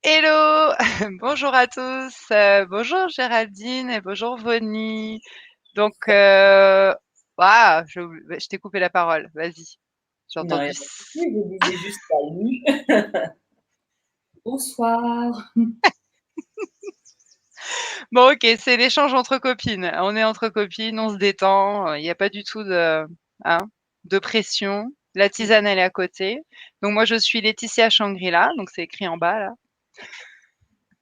Hello! Bonjour à tous, bonjour Géraldine et bonjour Vonnie. Donc, waouh, je t'ai coupé la parole, vas-y. J'ai Non, il y entendu a pas de souci, je disais juste salut. Bonsoir. Bon, OK, c'est l'échange entre copines. On est entre copines, on se détend, il y a pas du tout hein, de pression. La tisane, elle est à côté. Donc moi, je suis Laetitia Shangri-La, donc c'est écrit en bas là.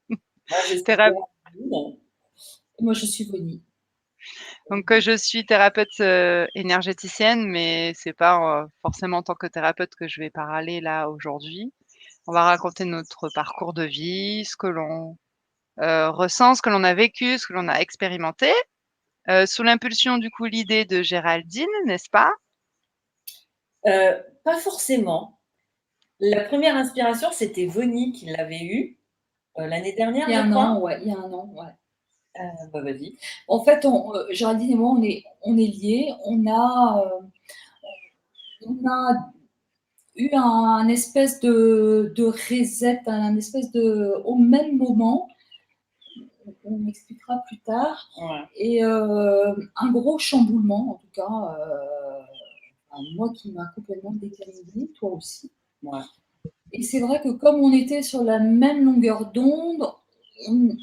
Moi, je suis Théra Géraldine. Moi, je suis Bonnie. Donc, je suis thérapeute, énergéticienne, mais c'est pas, forcément en tant que thérapeute que je vais parler là aujourd'hui. On va raconter notre parcours de vie, ce que l'on, ressent, ce que l'on a vécu, ce que l'on a expérimenté, sous l'impulsion du coup l'idée de Géraldine, n'est-ce pas? Pas forcément. La première inspiration, c'était Vonnie qui l'avait eue, l'année dernière, Il y je a un an, crois. ouais, il y a un an, ouais. Bah, vas-y. En fait, Géraldine et moi, on est liés. On a eu un espèce de reset, un espèce de au même moment, on expliquera plus tard, Ouais. et un gros chamboulement, en tout cas, moi qui m'a complètement déterminée, toi aussi. Ouais. Et c'est vrai que comme on était sur la même longueur d'onde, on,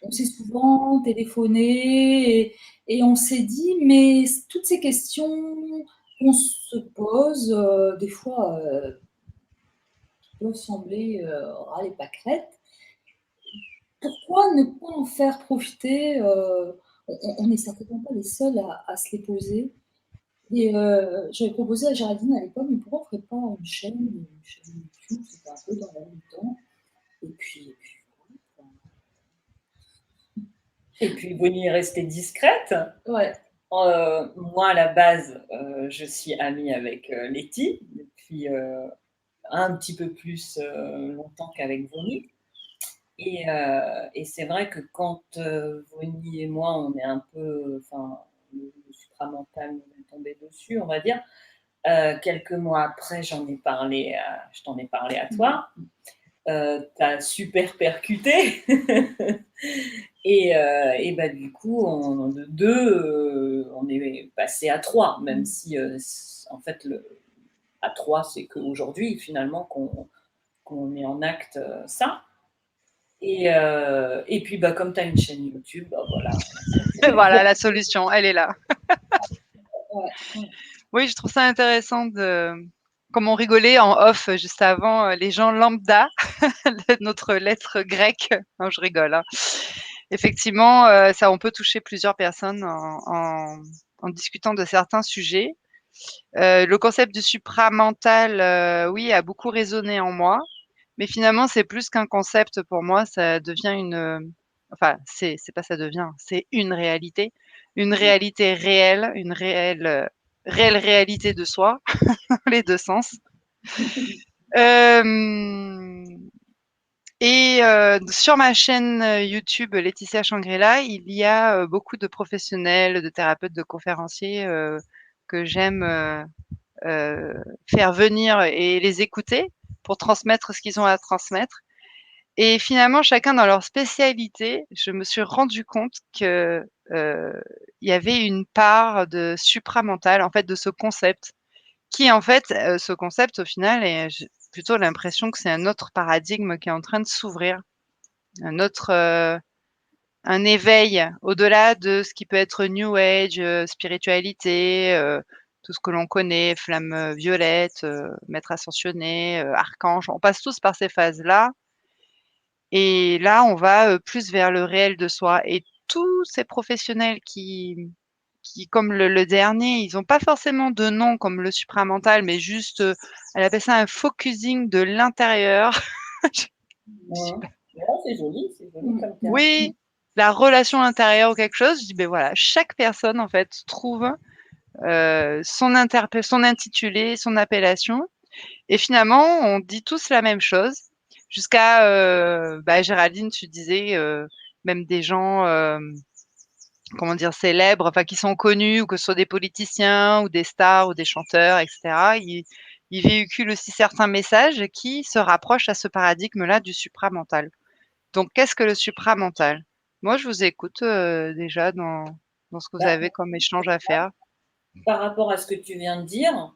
on s'est souvent téléphoné et on s'est dit, mais toutes ces questions qu'on se pose, des fois, qui peuvent sembler ras les pâquerettes, pourquoi ne pas en faire profiter on n'est certainement pas les seuls à se les poser. Et j'avais proposé à Géraldine à l'époque, mais pourquoi on ne ferait pas une chaîne YouTube, c'était un peu dans le même temps. Et puis Vonnie est restée discrète. Ouais. Moi, à la base, je suis amie avec Letty depuis un petit peu plus longtemps qu'avec Vonnie. Et c'est vrai que quand Vonnie et moi, on est un peu, enfin, le supramental nous est tombé dessus, on va dire. Quelques mois après, je t'en ai parlé à toi. T'as super percuté. Et bah, du coup, de deux, on est passé à trois, même si, en fait, à trois, c'est qu'aujourd'hui, finalement, qu'on met en acte ça. Et puis, bah, comme tu as une chaîne YouTube, bah, voilà. Voilà, la solution, elle est là. Ouais. Oui, je trouve ça intéressant comme on rigolait en off juste avant, les gens lambda, notre lettre grecque. Non, je rigole, hein. Effectivement, ça on peut toucher plusieurs personnes en discutant de certains sujets. Le concept du supramental, oui, a beaucoup résonné en moi, mais finalement, c'est plus qu'un concept pour moi, ça devient enfin, c'est pas ça devient, c'est une réalité réelle, une réelle réalité de soi, dans les 2 sens. Hem Et sur ma chaîne, YouTube Laetitia Shangri-La, il y a, beaucoup de professionnels, de thérapeutes, de conférenciers, que j'aime, faire venir et les écouter pour transmettre ce qu'ils ont à transmettre. Et finalement, chacun dans leur spécialité, je me suis rendu compte que, il y avait une part de supramental, en fait, de ce concept qui, en fait, ce concept, au final, j'ai plutôt l'impression que c'est un autre paradigme qui est en train de s'ouvrir. Un autre, un éveil au-delà de ce qui peut être New Age, spiritualité, tout ce que l'on connaît, flamme, violette, maître ascensionné, archange. On passe tous par ces phases-là et là, on va, plus vers le réel de soi et tous ces professionnels qui comme le dernier, ils ont pas forcément de nom comme le supramental, mais juste, elle appelle ça un focusing de l'intérieur. Je sais Ouais. pas. Ouais, c'est joli comme terme. Oui, la relation intérieure ou quelque chose, je dis: «Beh, voilà, chaque personne en fait trouve, son intitulé, son appellation et finalement on dit tous la même chose jusqu'à, bah, Géraldine, tu disais, même des gens, comment dire? Célèbres, enfin qui sont connus ou que ce soit des politiciens ou des stars ou des chanteurs et cetera. Ils véhiculent aussi certains messages qui se rapprochent à ce paradigme-là du supramental. Donc qu'est-ce que le supramental? Moi, je vous écoute, déjà dans ce que vous Bah, avez comme échange à faire. par rapport à ce que tu viens de dire,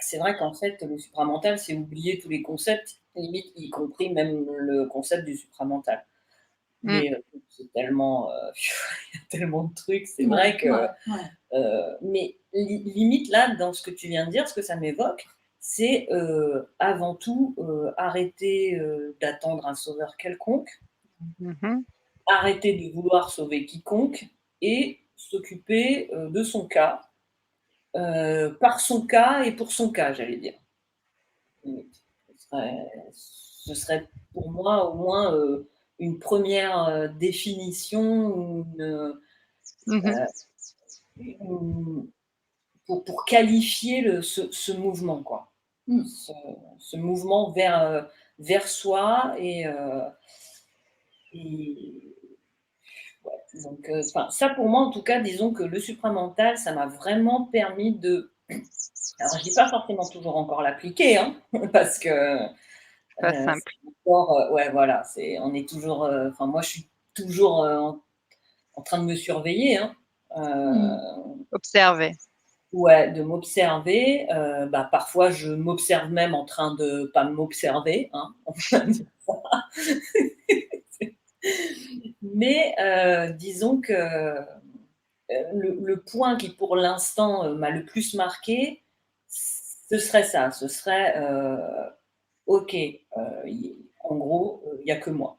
c'est vrai qu'en fait, le supramental, c'est oublier tous les concepts, limite y compris même le concept du supramental. Mmh. Mais c'est tellement, il y a tellement de trucs, c'est Ouais, vrai que, ouais, ouais. mais limite là, dans ce que tu viens de dire, ce que ça m'évoque, c'est, avant tout, arrêter, d'attendre un sauveur quelconque, Mmh mh. arrêter de vouloir sauver quiconque et s'occuper, de son cas, par son cas et pour son cas, j'allais dire. Limite. Ce serait pour moi au moins, une première définition ou Mmh mh. une pour qualifier ce mouvement, quoi. Mmh. Ce ce mouvement vers soi et ouais, donc enfin, ça pour moi en tout cas, disons que le supramental, ça m'a vraiment permis de alors je dis pas forcément toujours encore l'appliquer, hein, parce que, Pas c'est simple. encore, ouais voilà, on est toujours, enfin moi je suis toujours, en train de me surveiller, hein, Mmh. Observer. ouais, de m'observer, parfois je m'observe même en train de pas m'observer, hein, on va dire ça. Mais disons que, le point qui pour l'instant, m'a le plus marqué, ce serait ça, ce serait, OK, i en gros, il y a que moi,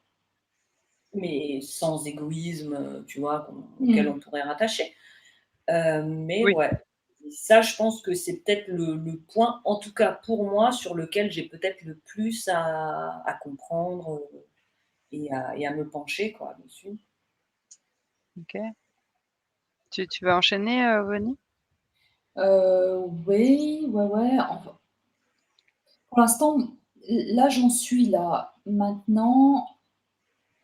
mais sans égoïsme, tu vois, auquel Mmh. on pourrait rattacher. Mais Oui, ouais, ça, je pense que c'est peut-être le point, en tout cas pour moi, sur lequel j'ai peut-être le plus à comprendre, et à me pencher quoi, dessus. OK. Tu veux enchaîner, Vonnie? Oui, ouais, ouais, enfin, pour l'instant, là, j'en suis là. Maintenant,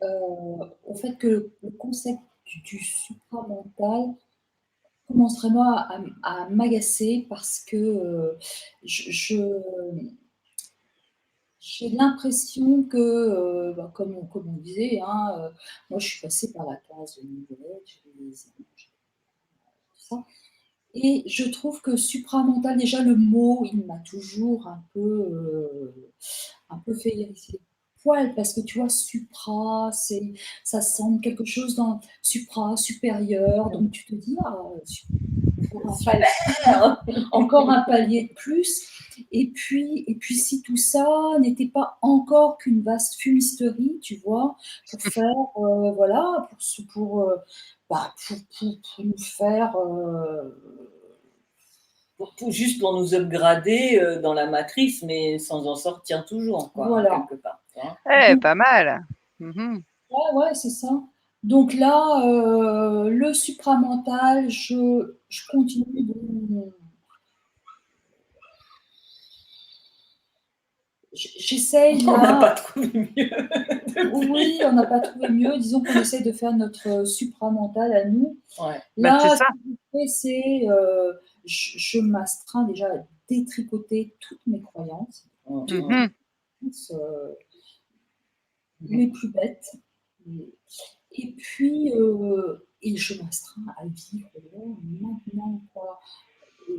au fait que le concept du supramental commence vraiment à m'agacer parce que, j'ai l'impression que, comme on disait, hein, moi je suis passée par la case nouvelle, j'ai des amis, j'ai tout ça et je trouve que supramental, déjà le mot, il m'a toujours un peu fait hérisser les poils parce que tu vois, supra, ça semble quelque chose dans supra, supérieur, donc tu te dis: «Ah, encore un pal Super! encore un palier de plus» et puis si tout ça n'était pas encore qu'une vaste fumisterie, tu vois? Pour faire, voilà, pour nous faire, Juste pour nous upgrader, dans la matrice, mais sans en sortir toujours quoi, hein, voilà. quelque part, tu vois? Eh, Donc pas mal. Mmh mh. ouais, ouais, c'est ça. Donc là, le supramental, je continue de j'essaye On n'a là pas trouvé mieux oui, depuis. on n'a pas trouvé mieux. Disons qu'on essaie de faire notre, supramental à nous. Ouais. Bah, c'est Là, ce ça. que je fais, c'est, je m'astreins déjà à détricoter toutes mes croyances, Mmh Mmh toutes mh. mes mh. croyances, Mmh. les plus bêtes et puis, et je m'astreins à vivre là, maintenant, quoi.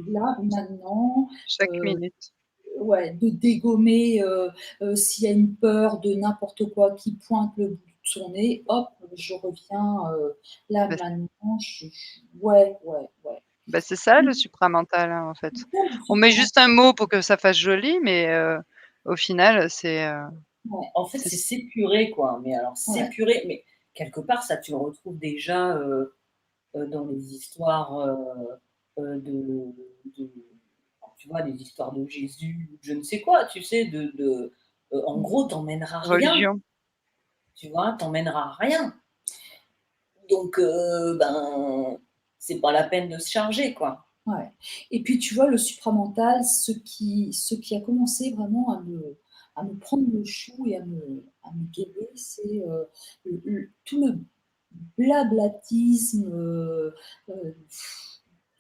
Là, maintenant, Chaque heu, minute. ouais, de dégommer, s'il y a une peur de n'importe quoi qui pointe le bout de son nez, hop, je reviens, là, Bah, maintenant, ouais, ouais, ouais. c'est ça le supramental, hein, en fait. C'est ça le On met supplément, juste un mot pour que ça fasse joli, mais au final, ouais, En fait, c'est c'est c s'épurer, quoi, mais alors ouais. s'épurer, mais quelque part, ça, tu le retrouves déjà, dans les histoires, de tu vois, les histoires de Jésus ou de je ne sais quoi, tu sais? En Mmh. gros, tu emmèneras rien, religion. tu vois? Tu emmèneras rien. Donc c'est pas la peine de se charger, quoi. Ouais et puis tu vois le supramental, ce qui a commencé vraiment à me prendre le chou et à me guider, c'est, tout le blablatisme,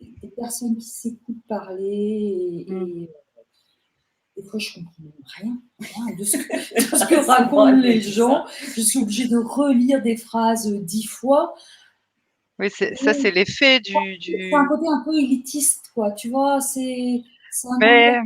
des personnes qui s'écoutent parler Mmh. des fois, je comprends même rien de ce que racontent les gens. Je suis obligée de relire des phrases 10 fois. Oui, ça, c'est l'effet du. C'est un côté un peu élitiste, quoi. Tu vois, c'est un Mais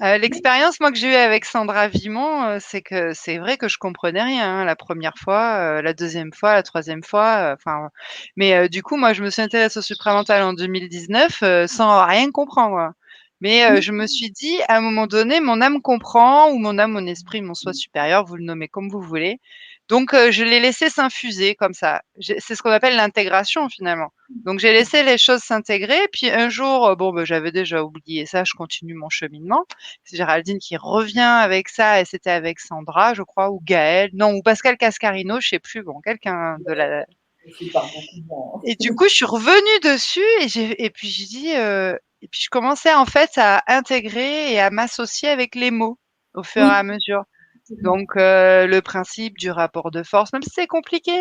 langage. l'expérience, moi, que j'ai eue avec Sandra Vimont, c'est que c'est vrai que je comprenais rien, hein, la première fois, la deuxième fois, la troisième fois, enfin, mais du coup, moi, je me suis intéressée au supramental en 2019, sans rien comprendre, hein. Mais je me suis dit, à un moment donné, mon âme comprend ou mon âme, mon esprit, mon soi supérieur, vous le nommez comme vous voulez. Donc je l'ai laissé s'infuser comme ça. C'est ce qu'on appelle l'intégration, finalement. Donc j'ai laissé les choses s'intégrer, puis un jour, bon, j'avais déjà oublié ça, je continue mon cheminement. C'est Géraldine qui revient avec ça et c'était avec Sandra, je crois, ou Gaëlle, non, ou Pascal Cascarino, je sais plus, bon, quelqu'un de la. Et du coup, je suis revenue dessus et puis j'ai dit, et puis je commençais en fait à intégrer et à m'associer avec les mots au fur et Oui, à mesure. Donc le principe du rapport de force, même si c'est compliqué,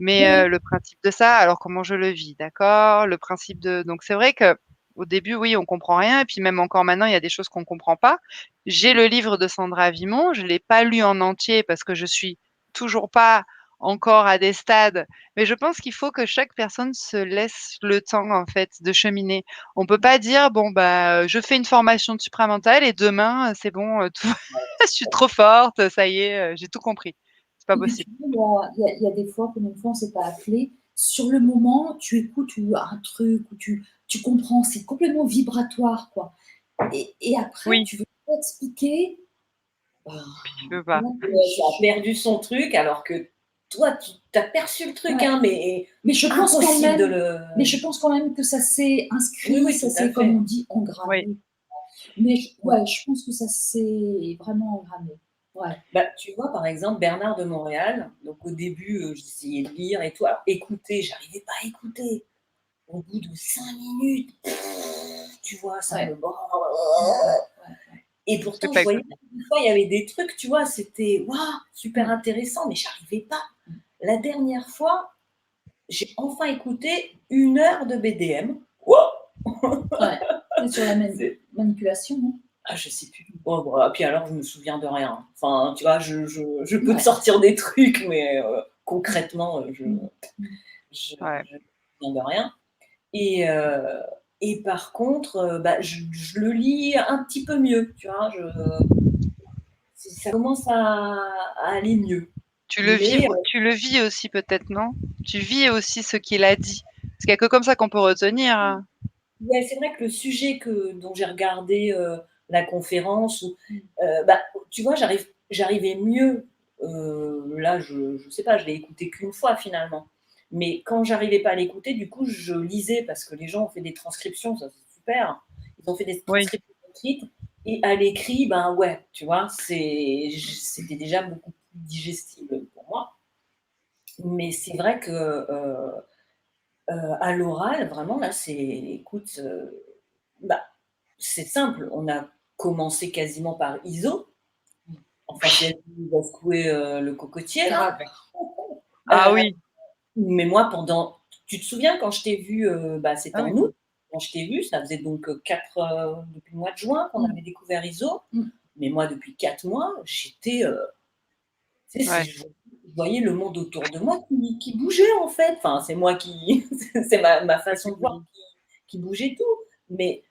mais oui, le principe de ça, alors comment je le vis, d'accord? Le principe de donc c'est vrai qu'au début, oui, on comprend rien et puis même encore maintenant, il y a des choses qu'on comprend pas. J'ai le livre de Sandra Vimont, je l'ai pas lu en entier parce que je suis toujours pas encore à des stades, mais je pense qu'il faut que chaque personne se laisse le temps, en fait, de cheminer. On peut pas dire: «Bon, je fais une formation de supramental et demain, c'est bon, tout je suis trop forte, ça y est, j'ai tout compris. C'est pas et puis tu possible. vois, il y a des fois, comme une fois on s'est pas appelé, sur le moment, tu écoutes un truc ou tu comprends, c'est complètement vibratoire, quoi. Et après, Oui, tu veux pas expliquer, bah, je veux pas. là, Tu as perdu son truc alors que toi, tu as perçu le truc, ouais. hein, mais Mais je pense quand impossible de même le. mais je pense quand même que ça s'est Oui, inscrit, oui, ça tout à s'est, comme fait. on dit, Oui, engrammé. Mais ouais, je pense que ça s'est vraiment engrammé. Ouais. Bah, tu vois, par exemple, Bernard de Montréal, donc au début, j'essayais de lire et tout. Alors, écouter, j'arrivais pas à écouter. Au bout de 5 minutes, tu vois, ça Ouais. me. Ouais. Et je sais pourtant, je pas voyais écouter. des fois, il y avait des trucs, tu vois, c'était waouh, super Mmh. intéressant, mais j'arrivais pas. La dernière fois, j'ai enfin écouté 1 heure de BDM. Wow. Ouais. C'est sur la C'est- manipulation, non? Ah, je sais plus. Bon, voilà. Puis alors, je me souviens de rien. Enfin, tu vois, je peux te Ouais. sortir des trucs, mais concrètement, Mmh. Ouais. je me souviens de rien. Et, par contre, je le lis un petit peu mieux, tu vois. Ça commence à aller mieux. Mais Tu le vis aussi peut-être, non? Tu vis aussi ce qu'il a dit. Parce qu'il y a que comme ça qu'on peut retenir, hein. ouais, c'est vrai que le sujet dont j'ai regardé la conférence, Mmh. tu vois, j'arrivais mieux. Là, je sais pas, je l'ai écouté qu'une fois finalement. Mais quand j'arrivais pas à l'écouter, du coup, je lisais parce que les gens ont fait des transcriptions, ça c'est super. Ils ont fait des Oui, transcriptions écrites et à l'écrit, ben ouais, tu vois, c'était déjà beaucoup plus digestible pour moi. Mais c'est vrai que à l'oral, vraiment, là, écoute, bah, c'est simple. On a commencé quasiment par ISO. Enfin, c'est elle qui nous a secoué le cocotier, là. Grave. ah Euh, oui, mais moi, tu te souviens quand je t'ai vu, c'était ah en oui. août, quand je t'ai vu, ça faisait donc depuis le mois de juin qu'on Mmh. avait découvert ISO. Mmh. Mais moi, depuis 4 mois, j'étais, tu sais, Ouais. je voyais le monde autour de moi qui bougeait, en fait. Enfin, c'est moi qui, c'est ma façon de voir qui bougeait tout. Mais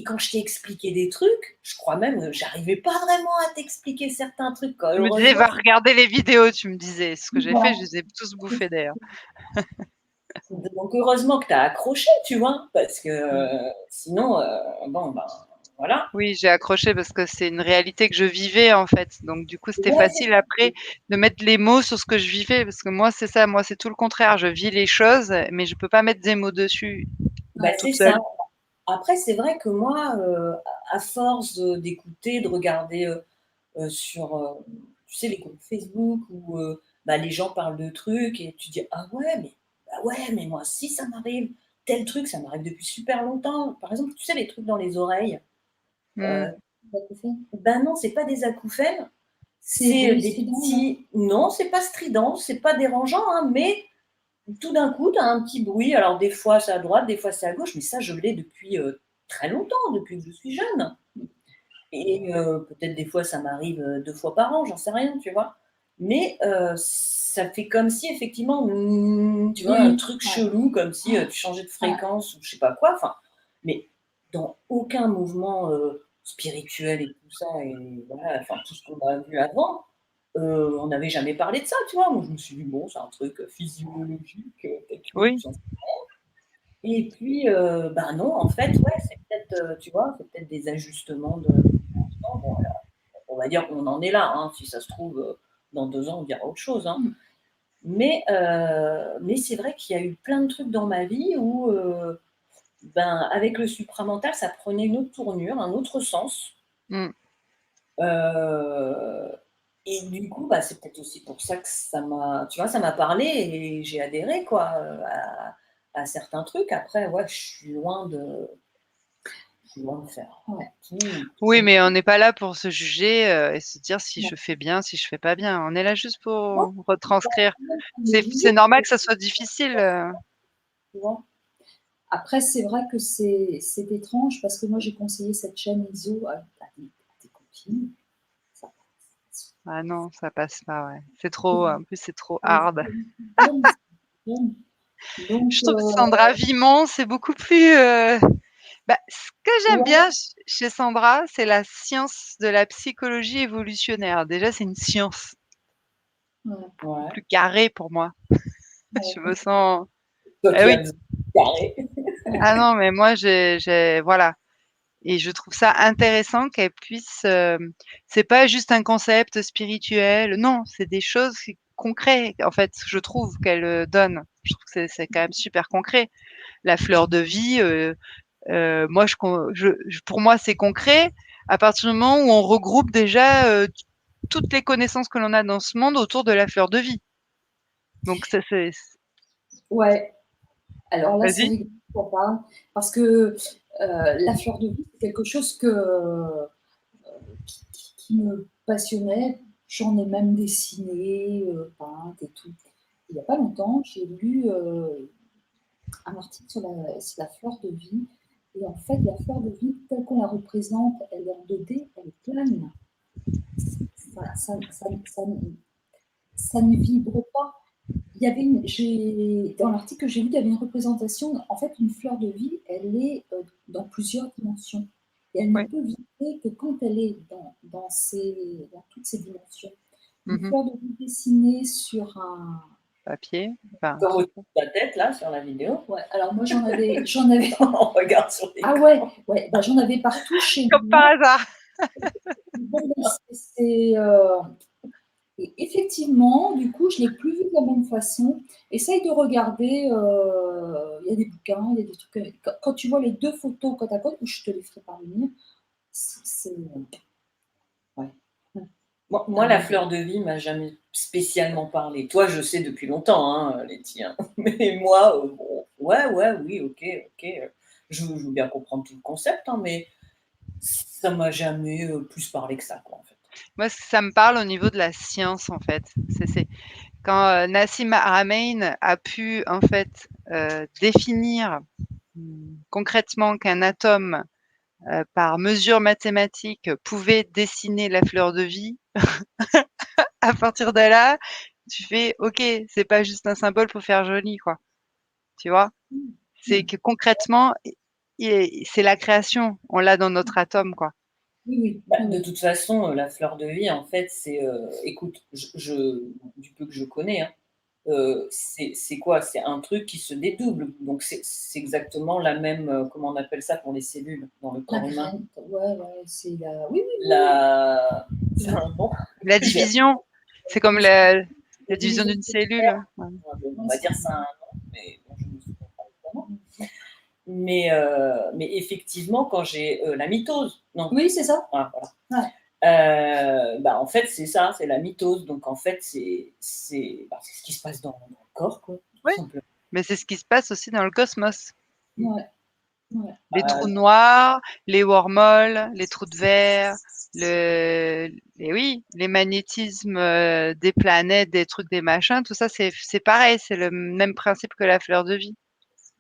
quand je t'ai expliqué des trucs, je crois même que j'arrivais pas vraiment à t'expliquer certains trucs, quoi. Tu me disais: Heureusement, «Va regarder les vidéos», tu me disais. Ce que j'ai fait, je Voilà. les ai tous bouffés d'ailleurs. donc heureusement que tu as accroché, tu vois, parce que Mmh. sinon, bon, ben, voilà. Oui, j'ai accroché parce que c'est une réalité que je vivais, en fait. Donc du coup, c'était Ouais, facile après de mettre les mots sur ce que je vivais parce que moi, c'est ça, moi, c'est tout le contraire. Je vis les choses, mais je peux pas mettre des mots dessus c'est toute ça. seule. Après, c'est vrai que moi, à force d'écouter, de regarder sur, tu sais, les groupes Facebook où les gens parlent de trucs et tu dis: «Ah ouais, mais moi aussi ça m'arrive, tel truc, ça m'arrive depuis super longtemps». Par exemple, tu sais, les trucs dans les oreilles, Mmh. ben non, c'est pas des acouphènes, C'est c'est bruit des strident, non? petits non, c'est pas strident, c'est pas dérangeant, hein, mais tout d'un coup, tu as un petit bruit. Alors des fois, c'est à droite, des fois, c'est à gauche, mais ça, je l'ai depuis, très longtemps, depuis que je suis jeune. Et peut-être des fois, ça m'arrive 2 fois par an, j'en sais rien, tu vois? Mais ça fait comme si effectivement, tu vois, un Oui, truc ouais, chelou, comme si, tu changeais de ouais. fréquence ou je sais pas quoi, enfin, mais dans aucun mouvement, spirituel et tout ça et voilà, enfin tout ce qu'on a vu avant, on n'avait jamais parlé de ça, tu vois? Moi, je me suis dit: «Bon, c'est un truc, physiologique, technique, Oui, j'en sais» et puis, bah, non, en fait, ouais, c'est peut-être, tu vois, c'est peut-être des ajustements de bon, on va dire qu'on en est là, hein. Si ça se trouve, dans 2 ans, on dira autre chose, hein. Mmh. Mais c'est vrai qu'il y a eu plein de trucs dans ma vie où, ben, avec le supramental, ça prenait une autre tournure, un autre sens. mmh. Heu et du coup, bah, c'est peut-être aussi pour ça que ça m'a tu vois, ça m'a parlé et j'ai adhéré quoi, à certains trucs. Après, ouais, je suis loin de faire Ouais. Oui, tout mais on n'est pas là pour se juger, et se dire si je fais bien, si je fais pas bien. On est là juste non, pour retranscrire. Mais C'est normal que ça soit difficile, tu vois? après, c'est vrai que c'est étrange parce que moi, j'ai conseillé cette chaîne ISO à des copines. Ça passe. Ah non, ça passe pas, ouais. C'est trop, en plus, c'est trop Et hard. c'est bien, c'est bien. Donc, Je trouve Sandra Vimont, c'est beaucoup plus, bah, ce que j'aime ouais, bien chez Sandra, c'est la science de la psychologie évolutionnaire. Déjà, c'est une science ouais, beaucoup Ouais. plus carrée pour moi. Je me ouais, sens Toi ah qui oui, aimes carré. ah non, mais moi, j'ai voilà. Et je trouve ça intéressant qu'elle puisse, c'est pas juste un concept spirituel, non, c'est des choses concrètes, en fait, je trouve qu'elle, donne. Je trouve que c'est quand même super concret. La fleur de vie, moi je pour moi, c'est concret à partir du moment où on regroupe déjà, toutes les connaissances que l'on a dans ce monde autour de la fleur de vie. Donc ça c'est ouais. Alors là, c'est vas-y? rigolo qu'on parle parce que la fleur de vie, c'est quelque chose qui me passionnait. J'en ai même dessiné, peinte et tout. Il n'y a pas longtemps, j'ai lu un article sur la fleur de vie. Et en fait, la fleur de vie, telle qu'on la représente, elle est en 2D, elle est plane. Ça, ça ne vibre pas. Il y avait dans l'article que j'ai lu, il y avait une représentation. En fait, une fleur de vie, elle est dans plusieurs dimensions. Et elle ne Oui. peut vibrer que quand elle est dans toutes ces dimensions. Une Mmh. fleur de vie dessinée sur un. Papier, enfin, Comme au-dessus de ta tête là, sur la vidéo. Ouais, alors moi j'en avais. On regarde sur Ah ouais, l'écran. ouais, bah, j'en avais partout chez comme par moi. hasard. Bon, ben, et effectivement, du coup, je l'ai plus vu de la même façon. Essaye de regarder, il y a des bouquins, il y a des trucs, quand tu vois les 2 photos côte à côte, ou je te les ferai parvenir, c'est Ouais. ouais, Moi, un la monde. fleur de vie m'a jamais spécialement parlé. Toi, je sais depuis longtemps, hein, Letty, hein. Mais moi, bon, ouais, ouais, oui, OK, je veux bien comprendre tout le concept, hein, mais ça m'a jamais, plus parlé que ça, quoi, en fait. Moi, ça me parle au niveau de la science, en fait. C'est quand, Nassim Haramein a pu, en fait, définir, concrètement qu'un atome, par mesure mathématique, pouvait dessiner la fleur de vie. À partir de là, tu fais: «OK, c'est pas juste un symbole pour faire joli, quoi». Tu vois? C'est Ouais. que concrètement, c'est la création. On l'a dans notre atome, quoi. Oui, oui, Bah, oui, de oui. toute façon, la fleur de vie, en fait, c'est, écoute, du peu que je connais, hein, c'est quoi? C'est un truc qui se dédouble, donc c'est exactement la même, comment on appelle ça pour les cellules dans le La corps humain? graine, ouais, ouais, c'est la oui, oui, La c'est oui, un nom, La j'ai division, c'est comme oui. la La division division d'une cellule. ah Ouais. bon, on cellulaire, va c'est dire ça a un nom, mais bon, je ne me souviens pas évidemment. Mais effectivement, quand j'ai, la mitose, non, oui, c'est ça. ah voilà. Ouais. Bah, en fait, c'est ça, c'est la mitose. Donc en fait, c'est ce qui se passe dans le corps, quoi, tout Oui, simplement. mais c'est ce qui se passe aussi dans le cosmos. Ouais, ouais. Les Bah, trous noirs, les wormholes, les trous de verre, et oui, les magnétismes, des planètes, des trucs, des machins, tout ça, c'est pareil, c'est le même principe que la fleur de vie.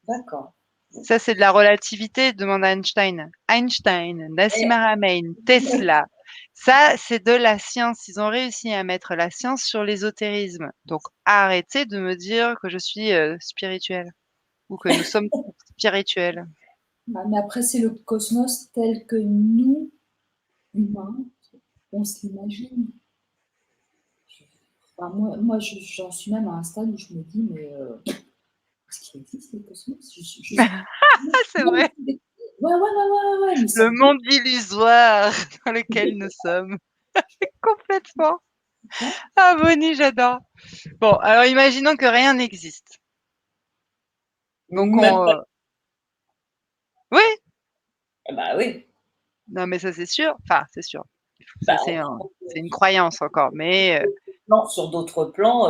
d'accord. Ça, c'est de la relativité, demande Einstein. Einstein, Et- Nassim Haramein, Tesla. Ça, c'est de la science. Ils ont réussi à mettre la science sur l'ésotérisme. Donc, arrêtez de me dire que je suis spirituelle ou que nous sommes spirituels. Mais après, c'est le cosmos tel que nous, humains, on se l'imagine. Enfin, moi j'en suis même à un stade où je me dis, mais est-ce qu'il existe le cosmos? C'est vrai. Ouais, ouais, ouais, ouais, ouais, mais ça Le monde illusoire dans lequel nous sommes. Complètement. Ah, Bonnie, j'adore. Bon, alors imaginons que rien n'existe. Donc, Même pas. oui, Bah oui. non, mais ça, c'est sûr. Enfin, c'est sûr. Ça, Bah, c'est une croyance encore. Mais non, sur d'autres plans,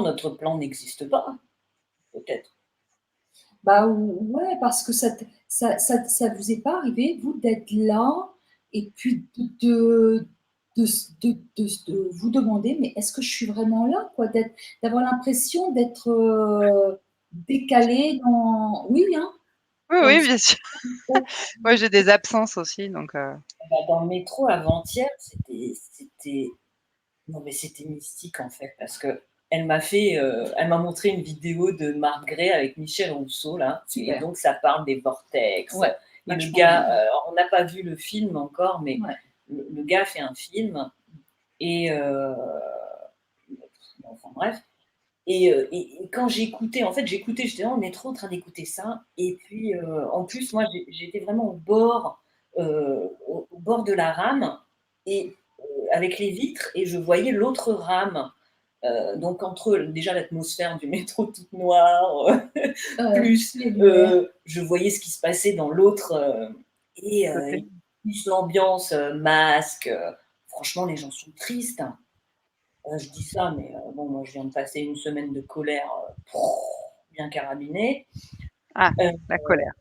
notre plan n'existe pas, peut-être. Bah ouais, parce que ça vous est pas arrivé, vous, d'être là et puis de vous demander, mais est-ce que je suis vraiment là, quoi, d'avoir l'impression d'être décalé dans, oui, hein, oui, dans le oui, bien sûr. Moi, j'ai des absences aussi, donc Bah, dans le métro avant-hier, non mais c'était mystique en fait, parce que elle m'a montré une vidéo de Marc Gray avec Michel Rousseau là, et super. donc ça parle des vortex. Ouais, Et le vachement gars, bien. on n'a pas vu le film encore, mais Ouais. le gars fait un film et enfin bref. Et quand j'écoutais, en fait, j'étais dans le métro en train d'écouter ça. Et puis, en plus, moi, j'étais vraiment au bord de la rame, et avec les vitres, et je voyais l'autre rame. Donc, entre déjà l'atmosphère du métro toute noire, plus Les lumières. je voyais ce qui se passait dans l'autre, et côté. plus l'ambiance masque. Franchement, les gens sont tristes, hein. Je dis ça, mais bon, moi, je viens de passer une semaine de colère bien carabinée. Ah, Euh, la colère.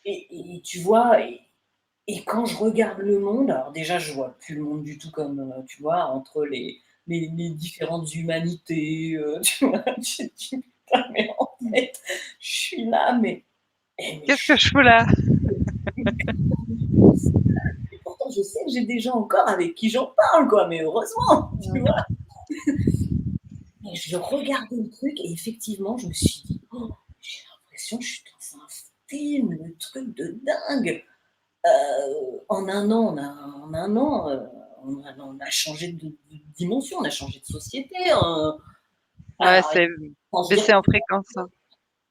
et tu vois, et quand je regarde le monde, alors déjà, je vois plus le monde du tout comme, tu vois, entre les différentes humanités, tu vois, putain, mais en fait, je suis là, mais Qu'est-ce que je fous là? et pourtant, je sais que j'ai des gens encore avec qui j'en parle, quoi, mais heureusement, tu vois. Et je regardais le truc, et effectivement, je me suis dit, oh, j'ai l'impression que je suis dans un film, le truc de dingue. En un an, on a changé de dimension, on a changé de société. Ouais, Alors, c'est sans se dire, baisser en fréquence, hein.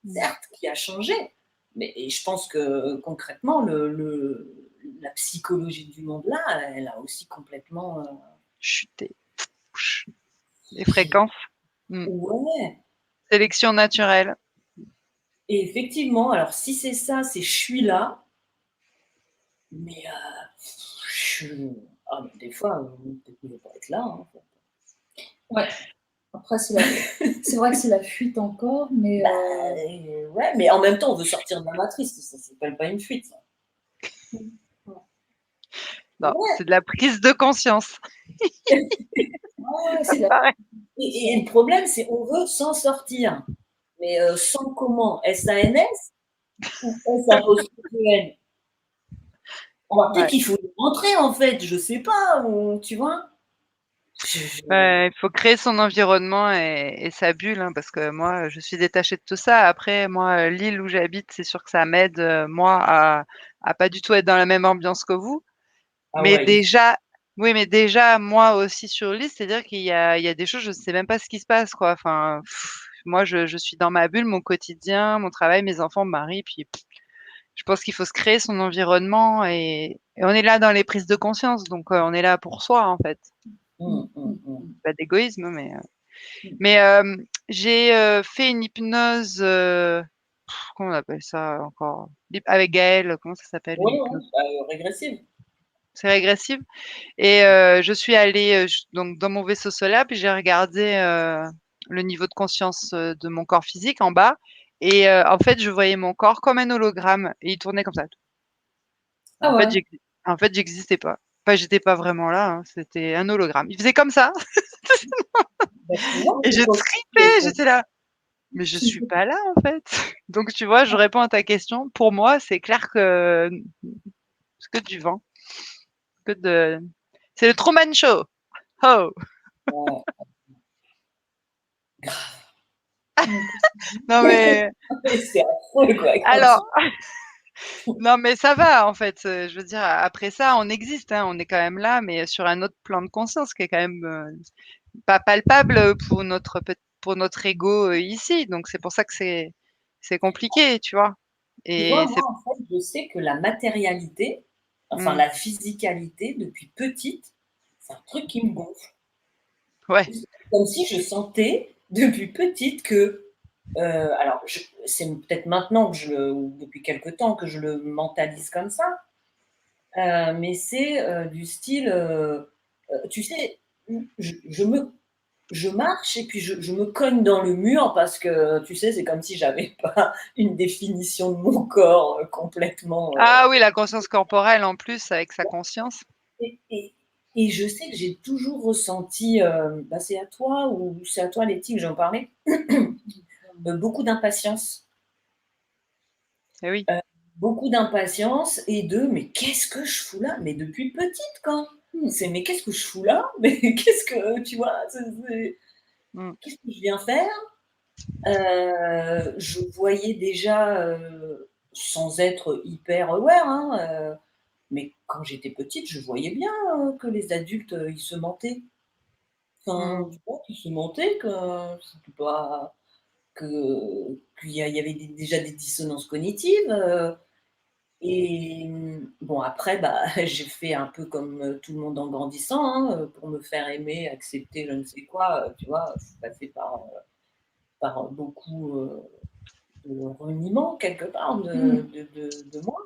certes, qui a changé, mais et je pense que concrètement, la psychologie du monde là, elle a aussi complètement. Chuter. Les fréquences. Mm. Ouais. Sélection naturelle. Et effectivement, alors si c'est ça, c'est je suis là, mais je... ah, mais des fois, peut-être ne pas être là, hein. Ouais. Après, c'est vrai que c'est la fuite encore, mais Bah, ouais, mais en même temps, on veut sortir de la matrice, ça s'appelle pas une fuite, ça. Non, Ouais, c'est de la prise de conscience. ouais, Ça c'est me la paraît. et le problème, c'est on veut s'en sortir. Mais sans comment? S-A-N-S ou S-N? Peut-être Ouais. qu'il faut y rentrer, en fait, je sais pas, tu vois? Ouais, il faut créer son environnement et sa bulle, hein, parce que moi, je suis détachée de tout ça. Après, moi, l'île où j'habite, c'est sûr que ça m'aide, moi, à pas du tout être dans la même ambiance que vous. Ah Mais ouais, déjà, oui, mais déjà, moi aussi sur l'île, c'est-à-dire qu'il y a des choses, je ne sais même pas ce qui se passe, quoi. Enfin, moi, je suis dans ma bulle, mon quotidien, mon travail, mes enfants, mon mari, puis je pense qu'il faut se créer son environnement et on est là dans les prises de conscience, donc on est là pour soi, en fait. Pas d'égoïsme, mais j'ai, fait une hypnose, comment on appelle ça encore? Avec Gaël, comment ça s'appelle une ouais, hypnose? bah, régressive. C'est régressive? Et je suis allée, j donc dans mon vaisseau solaire, puis j'ai regardé, le niveau de conscience, de mon corps physique en bas et en fait, je voyais mon corps comme un hologramme et il tournait comme ça. ah En fait, ouais. j'existais pas. Enfin, j'étais pas vraiment là, hein, c'était un hologramme. Il faisait comme ça Bah, tu vois, et c'est je possible tripais, j'étais là: Mais je suis pas là, en fait. Donc tu vois, je réponds à ta question. Pour moi, c'est clair que c'est que du vent, que de c'est le Truman Show. Oh! Ouais, Non mais c'est affreux, quoi, quand tu alors non mais ça va en fait, je veux dire après ça, on existe, hein, on est quand même là, mais sur un autre plan de conscience qui est quand même, pas palpable, pour notre ego, ici. Donc c'est pour ça que c'est compliqué, tu vois? tu vois, Et moi, c'est en fait, je sais que la matérialité, enfin mmh, la physicalité depuis petite, c'est un truc qui me gonfle. ouais, C'est comme si je sentais depuis petite que, alors je c'est peut-être maintenant que je le ou depuis quelque temps que je le mentalise comme ça, mais c'est, du style, tu sais, je marche et puis je me cogne dans le mur parce que, tu sais, c'est comme si j'avais pas une définition de mon corps, complètement, ah oui, la conscience corporelle en plus avec sa conscience. et et et je sais que j'ai toujours ressenti, bah, c'est à toi ou c'est à toi Letty que j'en parlais, beaucoup d'impatience. Eh oui. Heu, Beaucoup d'impatience et de: «Mais qu'est-ce que je fous là?» Mais depuis petite quoi. C'est: «Mais qu'est-ce que je fous là? Mais qu'est-ce que» tu vois? C'est Mmh. «Qu'est-ce que je viens faire?» Je voyais déjà, sans être hyper aware, hein, mais quand j'étais petite, je voyais bien, que les adultes, ils se mentaient. Enfin, Mmh. tu vois, qu'ils se mentaient, que c'était pas qu'il y avait déjà des dissonances cognitives, et bon après, bah, j'ai fait un peu comme, tout le monde en grandissant, hein, pour me faire aimer, accepter, je ne sais quoi, tu vois? Je suis passée par beaucoup, de reniement quelque part Mmh. de moi.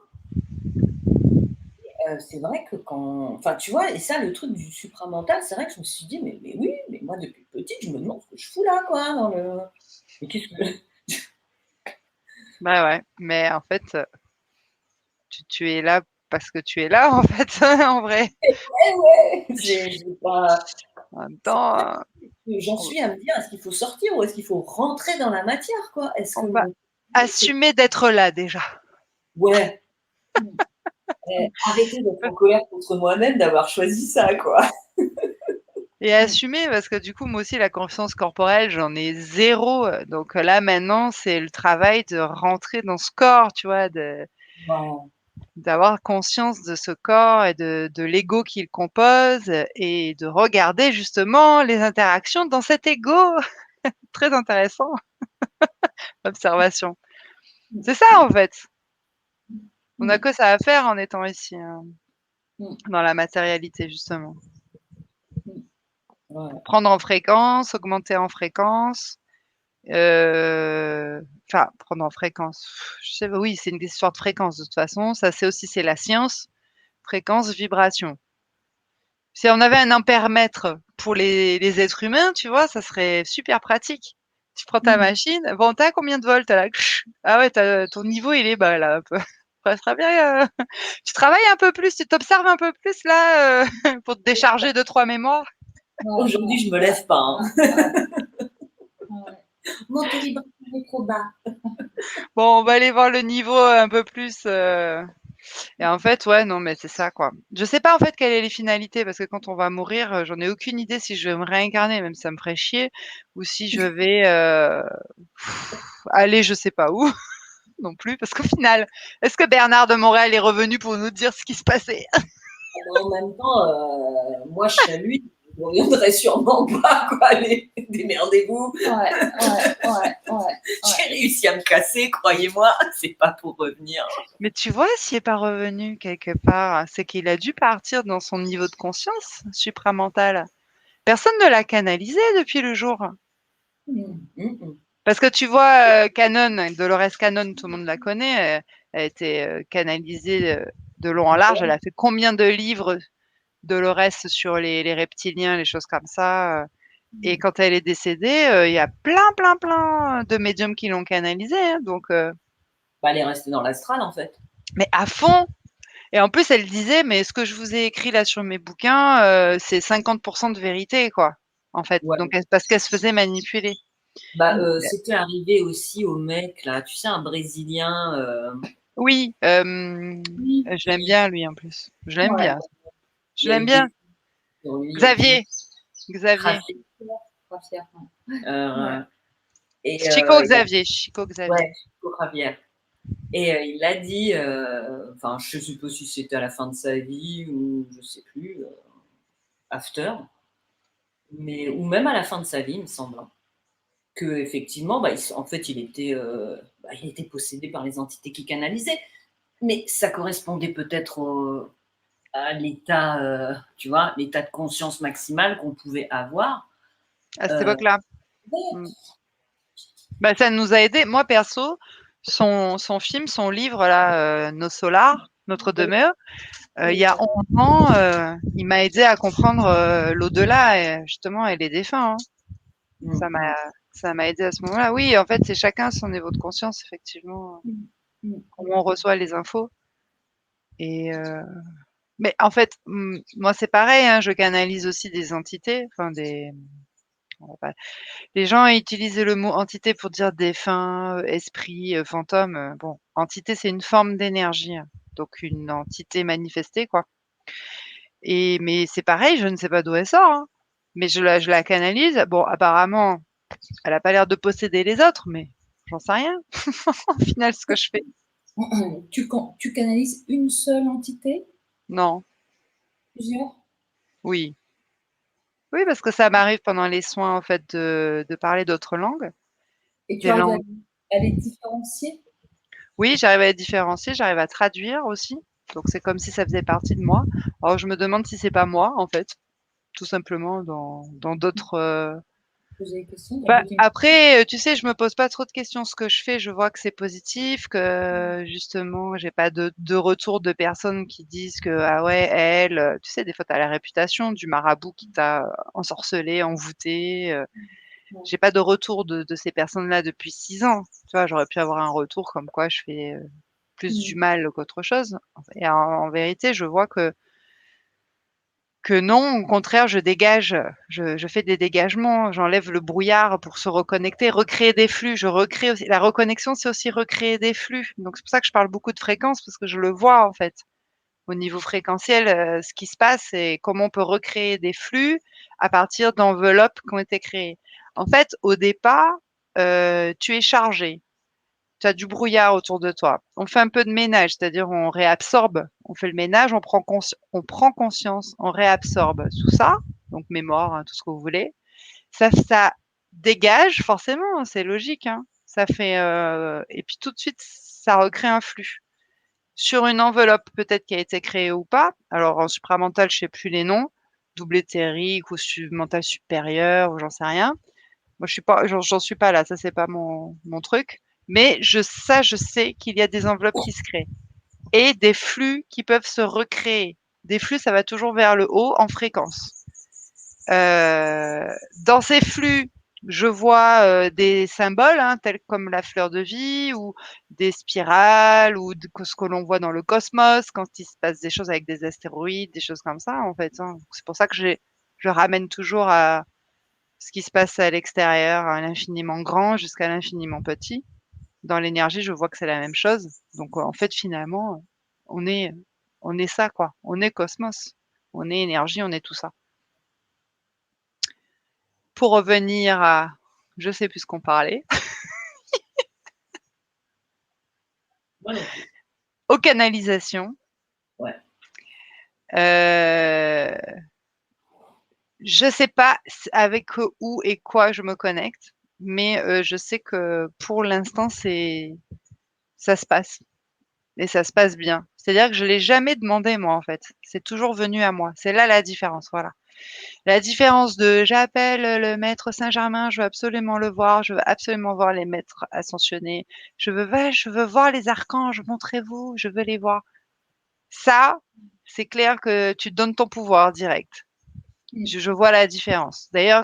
C'est vrai que quand enfin, tu vois? Et ça, le truc du supramental, c'est vrai que je me suis dit: «Mais oui, mais moi depuis petite, je me demande ce que je fous là, quoi, dans le mais qu'est-ce que» Bah, ouais, mais en fait, tu es là parce que tu es là, en fait, en vrai. Eh ouais! J'ai pas En même c'est temps, j'en on suis à me dire: «Est-ce qu'il faut sortir ou est-ce qu'il faut rentrer dans la matière, quoi?» Est-ce que on va mon c'est assumer d'être là déjà. ouais, arrêter d'être en colère contre moi-même d'avoir choisi ça, quoi. Et assumer parce que du coup, moi aussi, la conscience corporelle, j'en ai zéro. Donc là, maintenant, c'est le travail de rentrer dans ce corps, tu vois? Waouh! D'avoir conscience de ce corps et de l'ego qui le compose et de regarder justement les interactions dans cet ego. Très intéressant, observation. C'est ça, en fait. On a Mmh. que ça à faire en étant ici, hein, Mmh. dans la matérialité, justement. Mmh. Ouais. Prendre en fréquence, augmenter en fréquence, enfin, prendre en fréquence, je sais pas, oui, c'est une histoire de fréquence de toute façon. Ça, c'est la science, fréquence, vibration. Si on avait un ampèremètre pour les êtres humains, tu vois, ça serait super pratique. Tu prends ta Mmh. machine, bon, tu as combien de volts là? Ah ouais, ton niveau il est bas là un peu. Ça serait bien, tu travailles un peu plus, tu t'observes un peu plus là, pour te décharger 2-3 mémoires. Ouais, Aujourd'hui, ouais, je me ouais, lève pas, hein. ouais, ouais, ouais. Mon taux vibratoire est trop bas. Bon, on va aller voir le niveau un peu plus, et en fait, ouais, non, mais c'est ça, quoi. Je sais pas, en fait, quelles est les finalités parce que quand on va mourir, j'en ai aucune idée si je vais me réincarner, même ça me ferait chier, ou si je vais, aller je sais pas où non plus, parce qu'au final, est-ce que Bernard de Montréal est revenu pour nous dire ce qui se passait? En même temps, moi, je serais lui, je ne reviendrai sûrement pas, quoi. Allez, démerdez-vous. Ouais, ouais, ouais, ouais, ouais. J'ai réussi à me casser, croyez-moi, c'est pas pour revenir. Mais tu vois, s'il est pas revenu quelque part, c'est qu'il a dû partir dans son niveau de conscience supramental. Personne ne l'a canalisé depuis le jour. Mmh. Mmh mh. Parce que tu vois, Cannon, Dolores Cannon, tout le monde la connaît, elle a été, canalisée, de long en large. Elle a fait combien de livres, Dolores, sur les reptiliens, les choses comme ça, et quand elle est décédée, il y a plein, plein, plein de médiums qui l'ont canalisée, hein, donc Bah, elle est restée dans l'astral, en fait. mais à fond. Et en plus, elle disait: «Mais ce que je vous ai écrit là sur mes bouquins, c'est 50 de vérité, quoi», en fait. Ouais, Donc elle parce qu'elle se faisait manipuler. C'était arrivé aussi au mec, là, tu sais, un Brésilien. Oui, Oui. je l'aime bien lui en plus. Je l'aime Ouais. bien. Il Je y a l'aime eu bien. des sur lui et tout. Xavier. Javier, Pas fière, ouais. euh, et Chico il a, Xavier, Chico Xavier. ouais, Chico Javier. Et il a dit, enfin, je sais pas si c'était à la fin de sa vie ou je sais plus, after, mais ou même à la fin de sa vie, il me semble, hein, que effectivement, en fait, il était possédé par les entités qui canalisaient, mais ça correspondait peut-être à l'état, tu vois, l'état de conscience maximale qu'on pouvait avoir. À cette Euh, époque-là. Mm. Bah, ça nous a aidé. Moi, perso, son film, son livre, là, Nos Solars, Notre Demeure, il y a 11 ans, il m'a aidé à comprendre l'au-delà, justement, et les défunts. Hein. Ça m'a, ça m'a aidé à ce moment-là. Oui, en fait, c'est chacun son niveau de conscience, effectivement, comment on reçoit les infos. Et mais en fait, moi, c'est pareil. Hein, je canalise aussi des entités, enfin les gens utilisent le mot entité pour dire défunt, esprit, fantôme. Bon, entité, c'est une forme d'énergie, hein, donc une entité manifestée, quoi. Mais c'est pareil, je ne sais pas d'où elle sort, hein, mais je la canalise. Bon, apparemment, elle a pas l'air de posséder les autres, mais j'en sais rien, au final, ce que je fais. Tu canalises une seule entité? Non, Plusieurs? oui. Oui, parce que ça m'arrive pendant les soins, en fait, de parler d'autres langues, Et tu des arrives langues. à les différencier? Oui, j'arrive à les différencier, j'arrive à traduire aussi. Donc c'est comme si ça faisait partie de moi. Alors je me demande si c'est pas moi en fait, tout simplement dans d'autres. Poser des questions dans Bah, d'autres dimensions. après, tu sais, je me pose pas trop de questions. Ce que je fais, je vois que c'est positif, que justement, j'ai pas de retour de personnes qui disent que ah ouais, elle, tu sais, des fois, tu as la réputation du marabout qui t'a ensorcelé, envoûté. Ouais. J'ai pas de retour de ces personnes-là depuis 6 ans. Tu vois, j'aurais pu avoir un retour comme quoi je fais plus du mal qu'autre chose. Et en vérité, je vois que non, au contraire, je dégage, je fais des dégagements, j'enlève le brouillard pour se reconnecter, recréer des flux. Je recrée aussi la reconnexion, c'est aussi recréer des flux. Donc c'est pour ça que je parle beaucoup de fréquences parce que je le vois en fait. Au niveau fréquentiel, ce qui se passe et comment on peut recréer des flux à partir d'enveloppes qui ont été créées. En fait, au départ, tu es chargé. Tu as du brouillard autour de toi. On fait un peu de ménage, c'est-à-dire on réabsorbe, on fait le ménage, on prend conscience, on réabsorbe tout ça, donc mémoire, hein, tout ce que vous voulez. Ça dégage forcément, c'est logique. Hein. Ça fait et puis tout de suite, ça recrée un flux sur une enveloppe peut-être qui a été créée ou pas. Alors en supramental, je sais plus les noms, double éthérique ou mental supérieur ou j'en sais rien. Moi, je suis pas, j'en suis pas là. Ça, c'est pas mon truc. Mais je sais qu'il y a des enveloppes qui se créent et des flux qui peuvent se recréer. Des flux, ça va toujours vers le haut en fréquence. Dans ces flux, je vois des symboles, hein, tels comme la fleur de vie ou des spirales ou ce que l'on voit dans le cosmos quand il se passe des choses avec des astéroïdes, des choses comme ça, en fait. Hein. C'est pour ça que je ramène toujours à ce qui se passe à l'extérieur, à l'infiniment grand jusqu'à l'infiniment petit. Dans l'énergie, je vois que c'est la même chose. Donc, en fait, finalement, on est, on est ça, quoi. On est cosmos. On est énergie, on est tout ça. Pour revenir à, je sais plus ce qu'on parlait, Voilà. aux canalisations. Ouais. Euh, je sais pas avec où et quoi je me connecte, mais je sais que pour l'instant, ça se passe. Et ça se passe bien. C'est-à-dire que je l'ai jamais demandé moi, en fait. C'est toujours venu à moi. C'est là la différence, voilà. La différence de j'appelle le maître Saint-Germain, je veux absolument le voir, je veux absolument voir les maîtres ascensionnés, je veux voir les archanges, montrez-vous, je veux les voir. Ça, c'est clair que tu donnes ton pouvoir direct. Je vois la différence. D'ailleurs,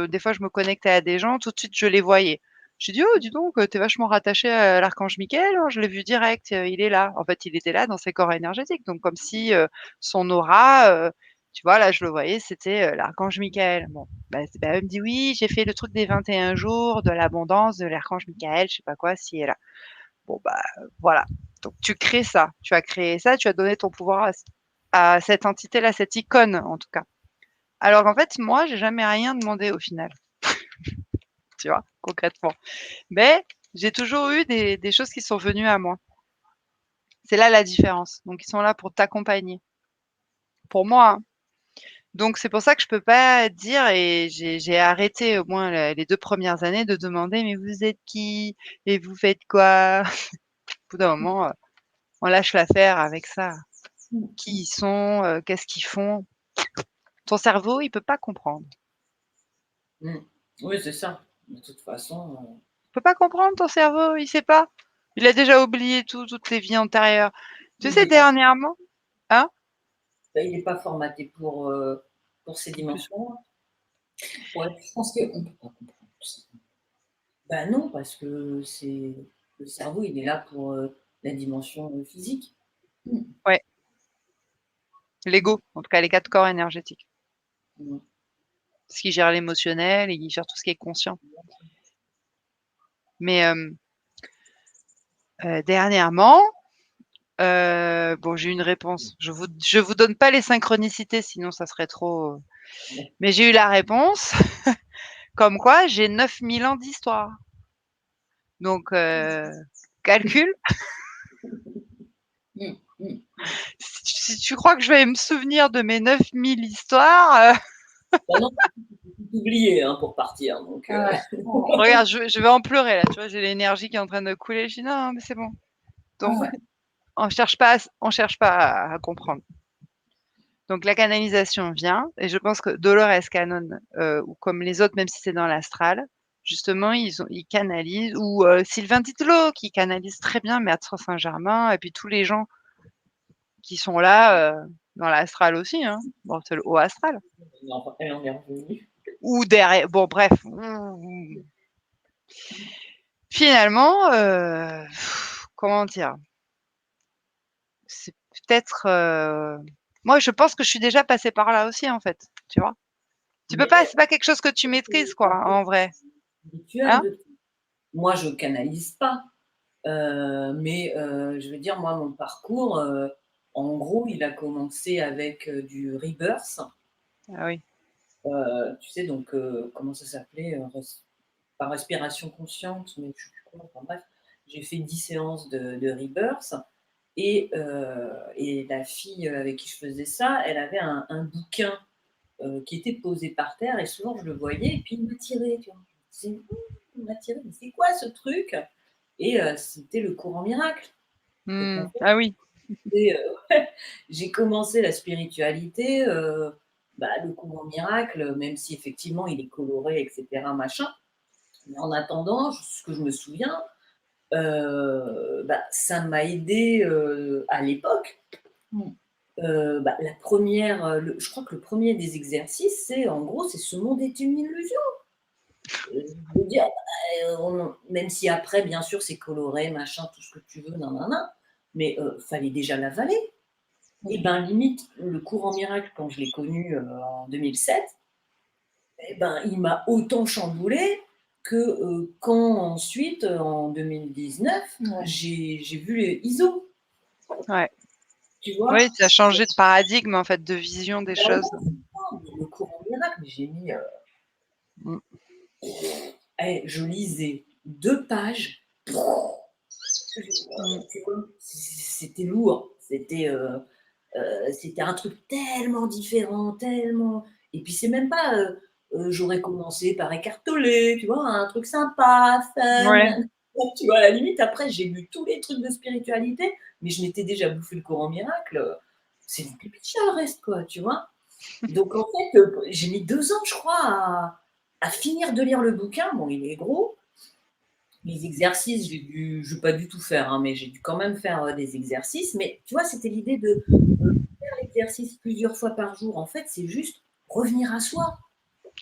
des fois, je me connectais à des gens, tout de suite, je les voyais. J'ai dit, oh, dis donc, t'es vachement rattaché à l'archange Michael, hein, je l'ai vu direct, il est là. En fait, il était là dans ses corps énergétiques, donc comme si son aura, Tu vois, là, je le voyais, c'était l'archange Michael. Bon, elle me dit oui, j'ai fait le truc des 21 jours, de l'abondance, de l'archange Michael, je sais pas quoi, si et là. Bon, voilà. Donc, tu crées ça. Tu as créé ça, tu as donné ton pouvoir à cette entité-là, cette icône, en tout cas. Alors qu'en fait, moi, j'ai jamais rien demandé au final. Tu vois, concrètement. Mais j'ai toujours eu des choses qui sont venues à moi. C'est là la différence. Donc, ils sont là pour t'accompagner. Pour moi, hein. Donc, c'est pour ça que je peux pas dire et j'ai arrêté au moins les 2 premières années de demander: «Mais vous êtes qui? Et vous faites quoi?» Au bout d'un moment, on lâche l'affaire avec ça. Qui ils sont, qu'est-ce qu'ils font? Ton cerveau, il peut pas comprendre. Mmh. Oui, c'est ça. De toute façon, Il peut pas comprendre ton cerveau, il sait pas. Il a déjà oublié toutes les vies antérieures. Tu il sais, est pas dernièrement hein? il est pas formaté pour ces Plus dimensions-là. Ouais. Je pense qu'on ne peut pas comprendre tout ça. Bah, non, parce que c'est le cerveau, il est là pour, la dimension, physique. Mmh. ouais, l'ego, en tout cas les 4 corps énergétiques. Mmh. Parce qu'il gère l'émotionnel et il gère tout ce qui est conscient. Mais, dernièrement, bon, j'ai eu une réponse. Je vous donne pas les synchronicités, sinon ça serait trop, Ouais. mais j'ai eu la réponse, comme quoi j'ai 9000 ans d'histoire. Donc, calcule. Mmh. Mmh. Si tu crois que je vais me souvenir de mes 9000 histoires, Bah, non, faut tout oublier, hein, pour partir, donc Ouais. Ouais. regarde, je vais en pleurer là, tu vois? J'ai l'énergie qui est en train de couler. Je dis: «Non, mais c'est bon». Donc, Ouais. on cherche pas à comprendre. Donc la canalisation vient et je pense que Dolores Cannon, ou comme les autres, même si c'est dans l'astral, justement, ils canalisent ou, Sylvain Didlot qui canalise très bien, Maître Saint-Germain et puis tous les gens qui sont là, dans l'astral aussi, hein. Bon, c'est le haut astral on est revenu. ou derrière bon bref, finalement, comment dire? C'est peut-être, moi je pense que je suis déjà passée par là aussi en fait, tu vois? Tu peux Mais pas, c'est pas quelque chose que tu maîtrises c'est quoi, en vrai, rituel hein? de moi, je canalise pas, mais je veux dire, moi, mon parcours, en gros, il a commencé avec, du rebirth, Ah oui. tu sais, donc comment ça s'appelait? Pas respiration consciente, mais je sais plus quoi, enfin bref, j'ai fait 10 séances de rebirth et la fille, avec qui je faisais ça, elle avait un bouquin, qui était posé par terre et souvent je le voyais et puis il m'attirait, tu vois? Je me disais: il m'attirait, mais c'est quoi ce truc?» et c'était le courant miracle. Donc en Mmh. fait, Ah oui. c'est, ouais, j'ai commencé la spiritualité, le courant miracle, même si effectivement il est coloré et cetera machin, mais en attendant, ce que je me souviens, ça m'a aidé à l'époque. Mmh. La première, je crois que le premier des exercices, c'est en gros, c'est ce monde est une illusion. Je veux dire, même si après, bien sûr, c'est coloré, machin, tout ce que tu veux, nanana, mais fallait déjà l'avaler. Et Oui. ben, limite, le courant miracle, quand je l'ai connu en 2007, eh ben, il m'a autant chamboulé que quand ensuite, en 2019, Ouais. j'ai vu les ISO, Ouais. tu vois? Oui, tu as changé de paradigme en fait, de vision des Ben ouais, choses. c'est ça, mais le courant miracle, mais j'ai mis, Mmh. je lisais 2 pages. Mmh. Tu vois? C'était lourd. C'était un truc tellement différent, tellement et puis c'est même pas, j'aurais commencé par Eckhart Tolle, tu vois? Un truc sympa, fun, Ouais. tu vois? À la limite, après, j'ai lu tous les trucs de spiritualité, mais je m'étais déjà bouffé le courant miracle, c'est du pipi de chat le reste, quoi, tu vois? Donc en fait, j'ai mis 2 ans, je crois, à finir de lire le bouquin. Bon, il est gros. Les exercices, je vais pas du tout faire, hein, mais j'ai dû quand même faire, des exercices. Mais tu vois, c'était l'idée de, faire l'exercice plusieurs fois par jour. En fait, c'est juste revenir à soi.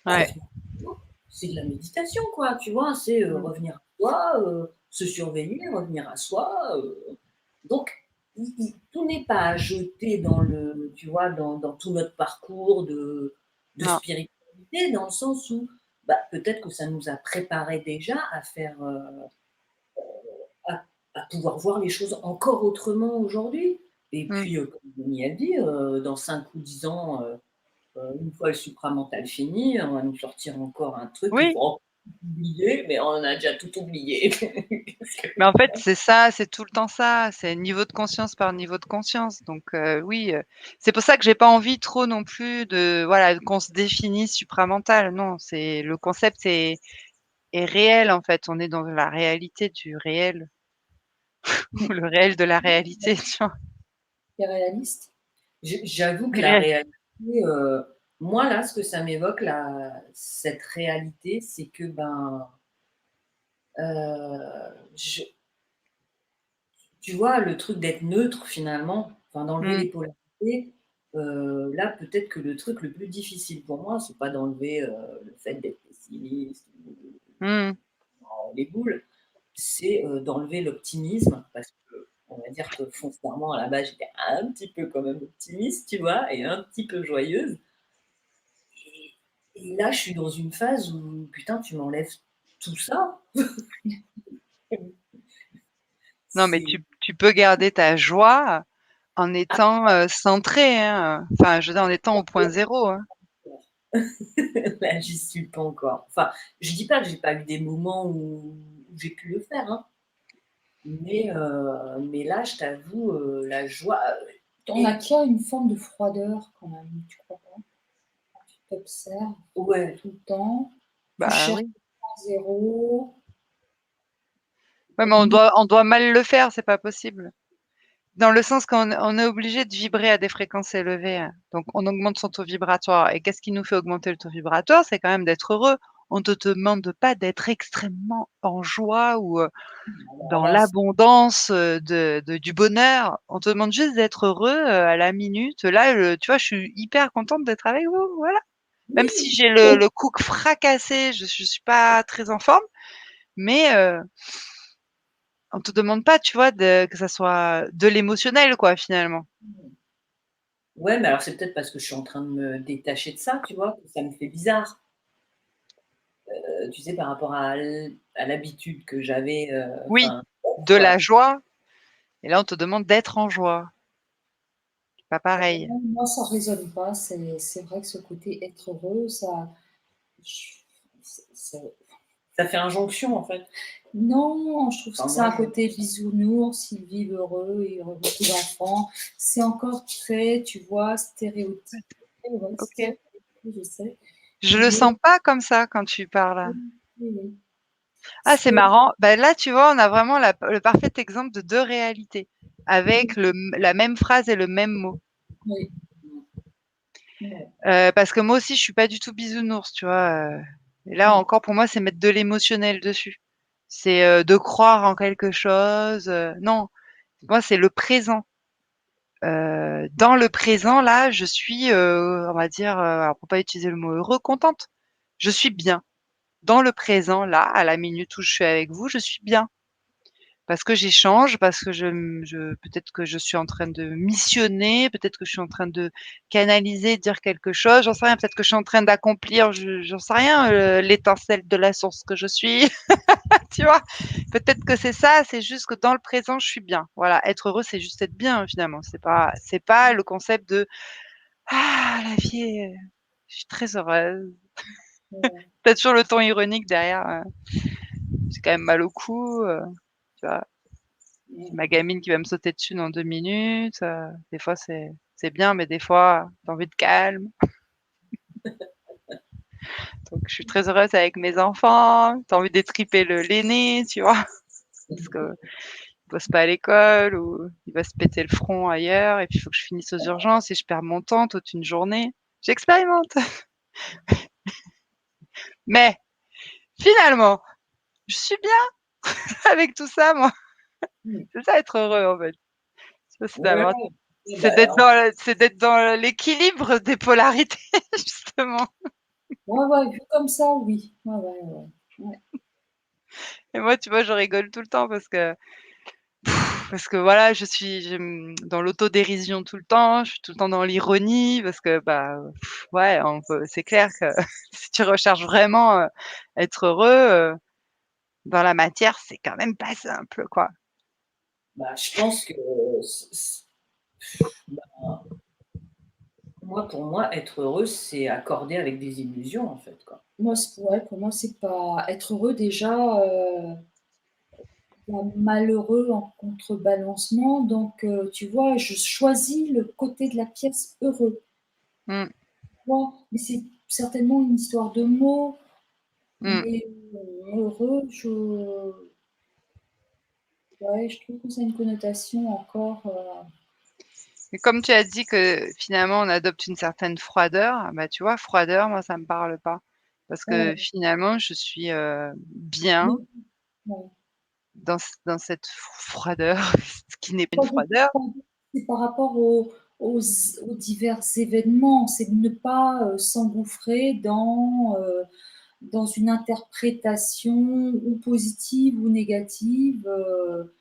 Ouais. Revenir à soi, c'est de la méditation, quoi, tu vois? C'est, Mmh. revenir à soi, se surveiller, revenir à soi, donc tout n'est pas à jeter dans le, tu vois, dans tout notre parcours de Non. spiritualité, dans le sens où bah, peut-être que ça nous a préparé déjà à faire, à pouvoir voir les choses encore autrement aujourd'hui. Et Mmh. puis, comme Denis a dit, dans 5 ou 10 ans, une fois le supramental fini, on va nous sortir encore un truc qu'il Oui, faut encore oublier, mais on a déjà tout oublié. mais en fait, c'est ça, c'est tout le temps ça, c'est niveau de conscience par niveau de conscience, donc oui, c'est pour ça que j'ai pas envie trop non plus de voilà, qu'on se définisse supramental. Non, c'est le concept est réel, en fait. On est dans la réalité du réel, ou le réel de la réalité, tu vois? C'est réaliste. J'avoue que la Ré réalité, moi là, ce que ça m'évoque cette réalité, c'est que ben, je tu vois, le truc d'être neutre finalement, enfin d'enlever mmh, les polarités, là peut-être que le truc le plus difficile pour moi, c'est pas d'enlever, le fait d'être pessimiste ou mmh. les boules, c'est, d'enlever l'optimisme parce qu'on va dire que foncièrement à la base, j'étais un petit peu quand même optimiste, tu vois? Et un petit peu joyeuse. Et et là, je suis dans une phase où putain, tu m'enlèves tout ça. Non, mais C'est tu peux garder ta joie en étant, centré, hein, enfin, je veux dire, en étant au point zéro, hein. là, j'y suis pas encore. Enfin, je dis pas que j'ai pas eu des moments où j'ai pu le faire, hein, mais là, je t'avoue, la joie, On et acquiert une forme de froideur quand même, tu crois pas? Quand tu t'observes ouais, tout le temps, tu Bah, cherches oui. un zéro, Ouais, mais limite, on doit mal le faire, c'est pas possible. Dans le sens qu'on on est obligé de vibrer à des fréquences élevées, hein. Donc on augmente son taux vibratoire et qu'est-ce qui nous fait augmenter le taux vibratoire? C'est quand même d'être heureux. On te demande pas d'être extrêmement en joie ou, alors dans là, c'est l'abondance, de du bonheur. On te demande juste d'être heureux, à la minute. Là, tu vois, je suis hyper contente d'être avec vous, voilà. Même si oui, j'ai le coude fracassé, je suis pas très en forme, mais on te demande pas, tu vois, que ça soit de l'émotionnel, quoi, finalement. ouais, mais alors c'est peut-être parce que je suis en train de me détacher de ça, tu vois, que ça me fait bizarre. Tu sais, par rapport à l'habitude que j'avais, Oui, enfin, de quoi. la joie et là, on te demande d'être en joie. C'est pas ouais, pareil. moi ça résonne pas, c'est vrai que ce côté être heureux, ça je c'est Ça fait injonction, en fait. non, je trouve que Enfin, c'est moi, un je côté bisounours, ils vivent heureux, ils auront beaucoup d'enfants. C'est encore très, tu vois, stéréotypé, ouais, OK. stéréotypé, je sais, Je le mais sens pas comme ça quand tu parles. oui, oui, oui. Ah, c'est C'est marrant. Bah, là, tu vois, on a vraiment le parfait exemple de 2 réalités avec la même phrase et le même mot. oui, ouais, Parce que moi aussi, je suis pas du tout bisounours, tu vois? Et là ouais, encore, pour moi, c'est mettre de l'émotionnel dessus. C'est, de croire en quelque chose, non, moi, c'est le présent. Dans le présent, là, je suis, on va dire, alors pour pas utiliser le mot heureux, contente. Je suis bien. Dans le présent, là, à la minute où je suis avec vous, je suis bien. Parce que j'échange, parce que je peut-être que je suis en train de missionner, peut-être que je suis en train de canaliser, dire quelque chose, j'en sais rien, peut-être que je suis en train d'accomplir, j'en sais rien, l'étincelle de la source que je suis, tu vois? Peut-être que c'est ça, c'est juste que dans le présent, je suis bien. Voilà, être heureux, c'est juste être bien, finalement. C'est pas le concept de: «Ah, la vie est je suis très heureuse». ouais, Tu as toujours le ton ironique derrière, «J'ai quand même mal au cou», tu vois? ouais. Ma gamine qui va me sauter dessus dans 2 minutes, des fois c'est bien, mais des fois, tu as envie de calme. Donc je suis très heureuse avec mes enfants, tu as envie d'étriper l'aîné, tu vois? Parce qu'il bosse pas à l'école ou il va se péter le front ailleurs et puis il faut que je finisse aux urgences et je perds mon temps toute une journée. J'expérimente. Mais finalement, je suis bien avec tout ça moi. Mmh. C'est ça être heureux en fait. Ça c'est ouais, d'avoir ouais, bah, c'est d'être dans l'équilibre des polarités justement. Ouais, ouais, vu comme ça, oui. Ouais, ouais, ouais. Ouais. Et moi, tu vois, je rigole tout le temps parce que parce que voilà, dans l'autodérision tout le temps, je suis tout le temps dans l'ironie parce que, bah, ouais, c'est clair que si tu recherches vraiment, être heureux, dans la matière, c'est quand même pas simple, quoi. Bah, je pense que bah, moi, pour moi, être heureux, c'est accorder avec des illusions, en fait, quoi. Moi, ouais, pour moi, c'est pas être heureux déjà, il y a malheureux en contrebalancement, donc tu vois, je choisis le côté de la pièce heureux, Mmh, tu vois? Mais c'est certainement une histoire de mots, mmh. mais heureux, ouais, je trouve que c'est une connotation encore, Et comme tu as dit que finalement on adopte une certaine froideur, bah, tu vois, froideur, moi ça me parle pas. Parce que ouais, finalement je suis, mais bien ouais. dans cette froideur, ce qui n'est pas une Froideur, froideur. c'est par rapport aux divers événements, c'est de ne pas, s'engouffrer dans une interprétation ou positive ou négative, de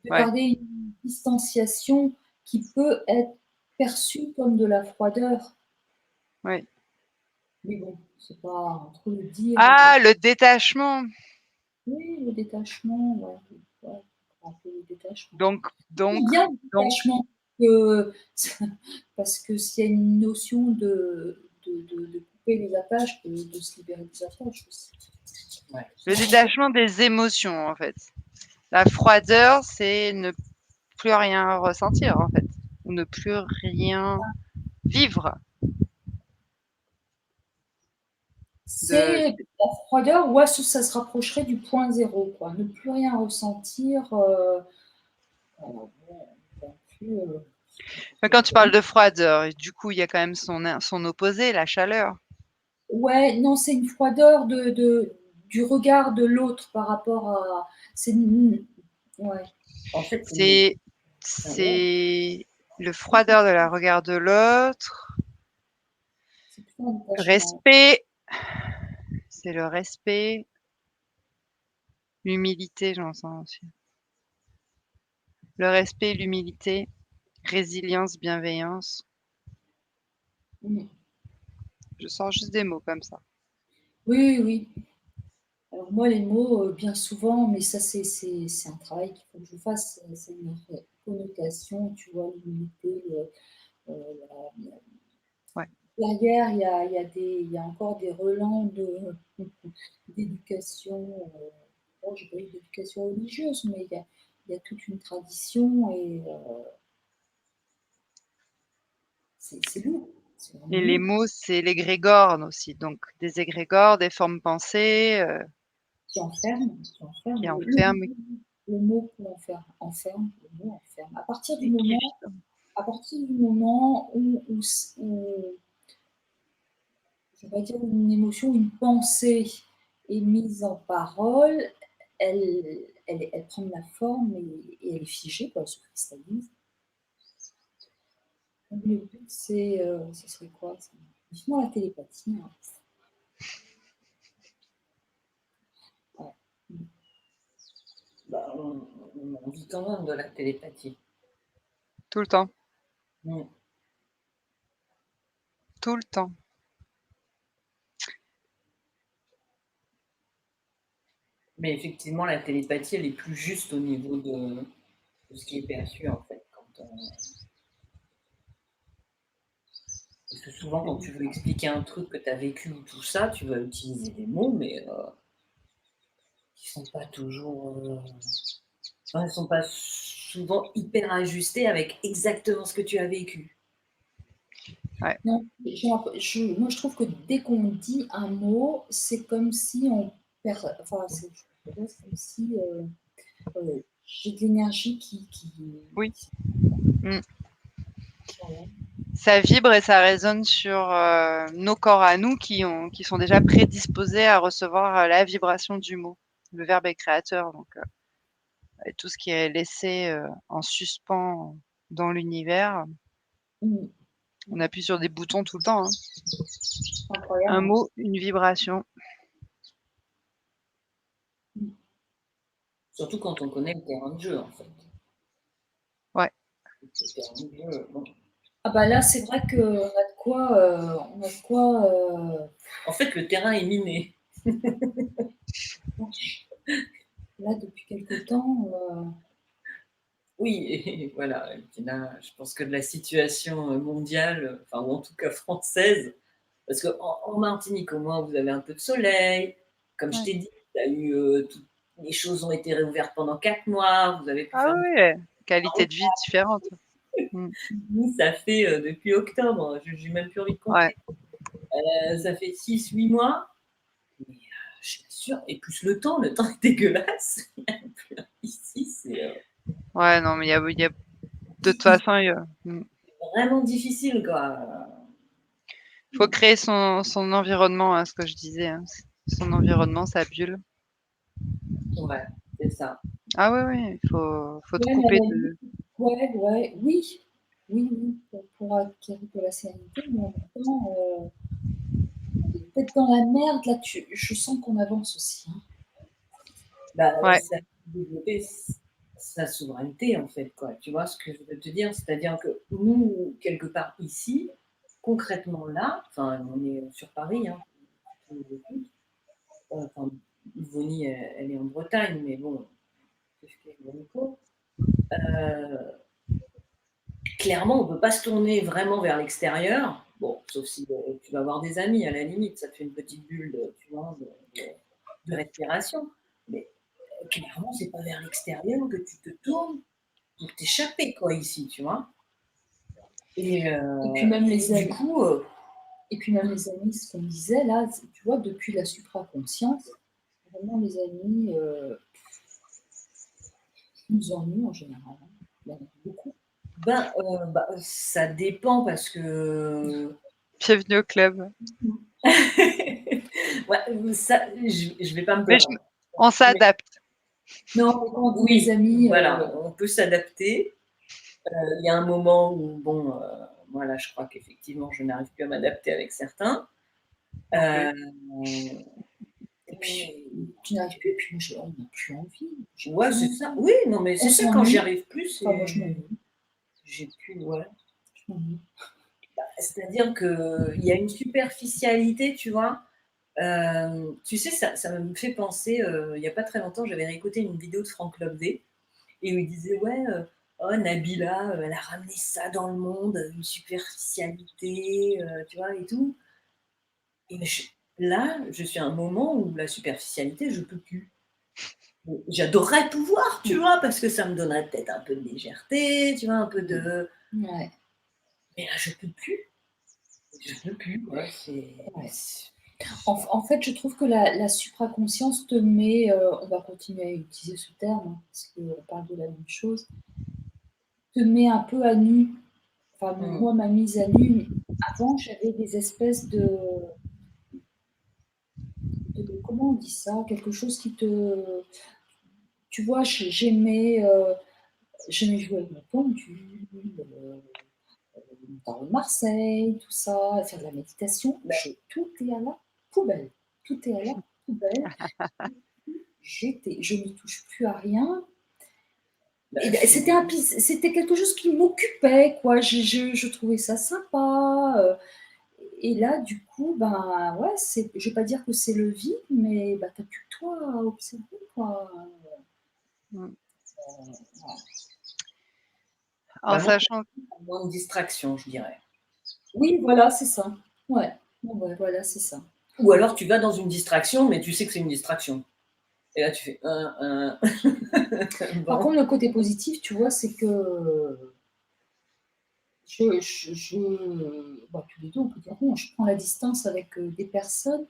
Ouais, garder une distanciation qui peut être perçue comme de la froideur. ouais. Mais bon, c'est pas trop le dire. Ah, le détachement! Oui, le détachement, ouais, ouais, un peu le détachement. Donc C'est donc bien le donc détachement que parce que s'il y a une notion de couper les attaches, de se libérer des attaches aussi. Ouais. le détachement des émotions, en fait. La froideur, c'est ne plus rien ressentir, en fait, ou ne plus rien vivre de C'est la froideur, ouais, ça se rapprocherait du point zéro, quoi. Ne plus rien ressentir, bon, non plus, mais quand tu parles de froideur, et du coup, il y a quand même son opposé, la chaleur. ouais, non, c'est une froideur du regard de l'autre par rapport à c'est une ouais, En fait, C'est ouais, c'est le froideur de la regard de l'autre, c'est plutôt un détachement. respect, c'est le respect, l'humilité, j'en sens aussi. Le respect, l'humilité, résilience, bienveillance. Mmh. Je sors juste des mots comme ça. Oui, oui. Alors moi, les mots, bien souvent, mais ça c'est un travail qu'il faut que je fasse, c'est une connotation, tu vois? L'humilité, la Ouais. derrière, il y a encore des relents d'éducation, bon, j'ai pas eu d'éducation religieuse, mais il y a toute une tradition et c'est lourd, c'est Et vraiment les lourd. mots, c'est l'égrégore aussi, donc des égrégores, des formes pensées, Qui enferme qui enferment le mot peut enferme, le mot enferme. et qui À partir du moment où je vais dire une émotion, une pensée est mise en parole, elle prend de la forme et elle est figée, quoi, elle se cristallise. Donc le but, ce serait quoi? C'est vivement la télépathie, hein. Ouais. Mmh. bah, on vit quand même de la télépathie. tout le temps, Mm. tout le temps. Mais effectivement, la télépathie, elle est plus juste au niveau de ce qui est perçu, en fait. Parce que souvent, quand tu veux expliquer un truc que tu as vécu ou tout ça, tu vas utiliser des mots, mais qui sont pas toujours. Enfin, ils sont pas souvent hyper ajustés avec exactement ce que tu as vécu. Ouais. Non, moi je trouve que dès qu'on dit un mot, c'est comme si on perd, enfin, c'est comme si j'ai de l'énergie Oui. qui Mmh. voilà. Ça vibre et ça résonne sur, nos corps à nous qui sont déjà prédisposés à recevoir, la vibration du mot. Le verbe est créateur, donc et tout ce qui est laissé, en suspens dans l'univers, Mmh. on appuie sur des boutons tout le temps, hein. Un Incroyable, hein. mot, une vibration. Mmh. Surtout quand on connaît le terrain de jeu, en fait. le terrain de jeu, bon. Ah bah là, c'est vrai qu'on a de quoi, En fait, le terrain est miné. là, depuis quelque temps, Oui, et voilà. Et puis là, je pense que de la situation mondiale, enfin, ou en tout cas française, parce qu'en Martinique, au moins, vous avez un peu de soleil. Comme je Ouais. t'ai dit, les choses ont été réouvertes pendant 4 mois. Vous avez pu Ah faire oui, qualité de vie différente. Mmh. nous, ça fait depuis octobre. J'ai même plus envie de Ouais. compter. Ça fait 6, 8 mois. Mais je t'assure, et plus le temps est dégueulasse. Il y a plus rien ici, c'est Ouais, non, mais il y a de toute façon, vraiment difficile, quoi. faut créer son environnement, hein, ce que je disais, hein. Son environnement, sa bulle. Ouais, c'est ça. Ah oui, oui, faut te ouais, mais à couper la limite, de ouais, ouais, oui, oui, oui, pour acquérir de la sérénité, mais en même temps, peut-être dans la merde, là, je sens qu'on avance aussi, hein. Bah, ouais, ça fait développer sa souveraineté, en fait, quoi. Tu vois ce que je veux te dire? C'est-à-dire que nous, quelque part ici, concrètement là, enfin, on est sur Paris, hein, pour nous écoute. Enfin, Vonnie, elle est en Bretagne, mais bon, c'est ce qu'est Monaco. Clairement, on ne peut pas se tourner vraiment vers l'extérieur. Bon, sauf si tu vas avoir des amis, à la limite, ça te fait une petite bulle tu vois, de respiration. Mais clairement, c'est pas vers l'extérieur que tu te tournes pour t'échapper, quoi, ici, tu vois. Et, Et puis même les du amis, coup, et puis même les amis, ce qu'on disait là, tu vois, depuis la supraconscience, vraiment les amis nous ennuient en général, hein. Il y en a beaucoup. ça dépend parce que. bienvenue au club. Ouais, ça, je vais pas me Mais plaindre. on Mais, s'adapte. Non, mais quand on dit les oui, amis, voilà, on peut s'adapter. Il y a un moment où, bon, voilà, je crois qu'effectivement, je n'arrive plus à m'adapter avec certains. Non plus. Euh, et puis mais tu n'arrives plus, et puis on n'a plus envie. J'ai ouais, plus c'est envie. ça. Oui, non, mais On c'est ça, quand j'y s'ennuie. arrive plus, Enfin, moi, je c'est. m'ennuie. J'ai plus. Ouais. Je m'ennuie. C'est-à-dire qu'il y a une superficialité, tu vois. Tu sais, ça me fait penser, il n'y a pas très longtemps, j'avais réécouté une vidéo de Franck Lobvé, et où il disait, ouais, oh, Nabila, elle a ramené ça dans le monde, une superficialité, tu vois, et tout. Et là, je suis à un moment où la superficialité, je peux plus. J'adorerais pouvoir, tu vois, parce que ça me donnerait peut-être un peu de légèreté, tu vois, un peu de. Ouais, Mais là, je peux plus. Je peux plus. Ouais, ouais. En fait, je trouve que la supraconscience te met, on va continuer à utiliser ce terme, hein, parce qu'on parle de la même chose, te met un peu à nu. Enfin, Mm. moi, ma mise à nu, avant, j'avais des espèces comment on dit ça? Quelque chose qui te. Tu vois, j'aimais jouer avec ma pendule, le tarot de Marseille, tout ça, faire de la méditation. Tout est à la poubelle. Tout est à la poubelle. Je ne touche plus à rien. Bah, Et ben, c'était quelque chose qui m'occupait, quoi. Je trouvais ça sympa. Et là, du coup, ben ouais, je vais pas dire que c'est le vide, mais bah, t'as plus que toi à observer, quoi. Mm. Voilà. En moi, sachant moins de distraction, je dirais. Oui, voilà, c'est ça. Ouais, ouais, voilà, c'est ça. Ou alors tu vas dans une distraction, mais tu sais que c'est une distraction. Et là, tu fais Par bon. contre, le côté positif, tu vois, c'est que bah, tous les deux, on peut dire non, je prends la distance avec des personnes,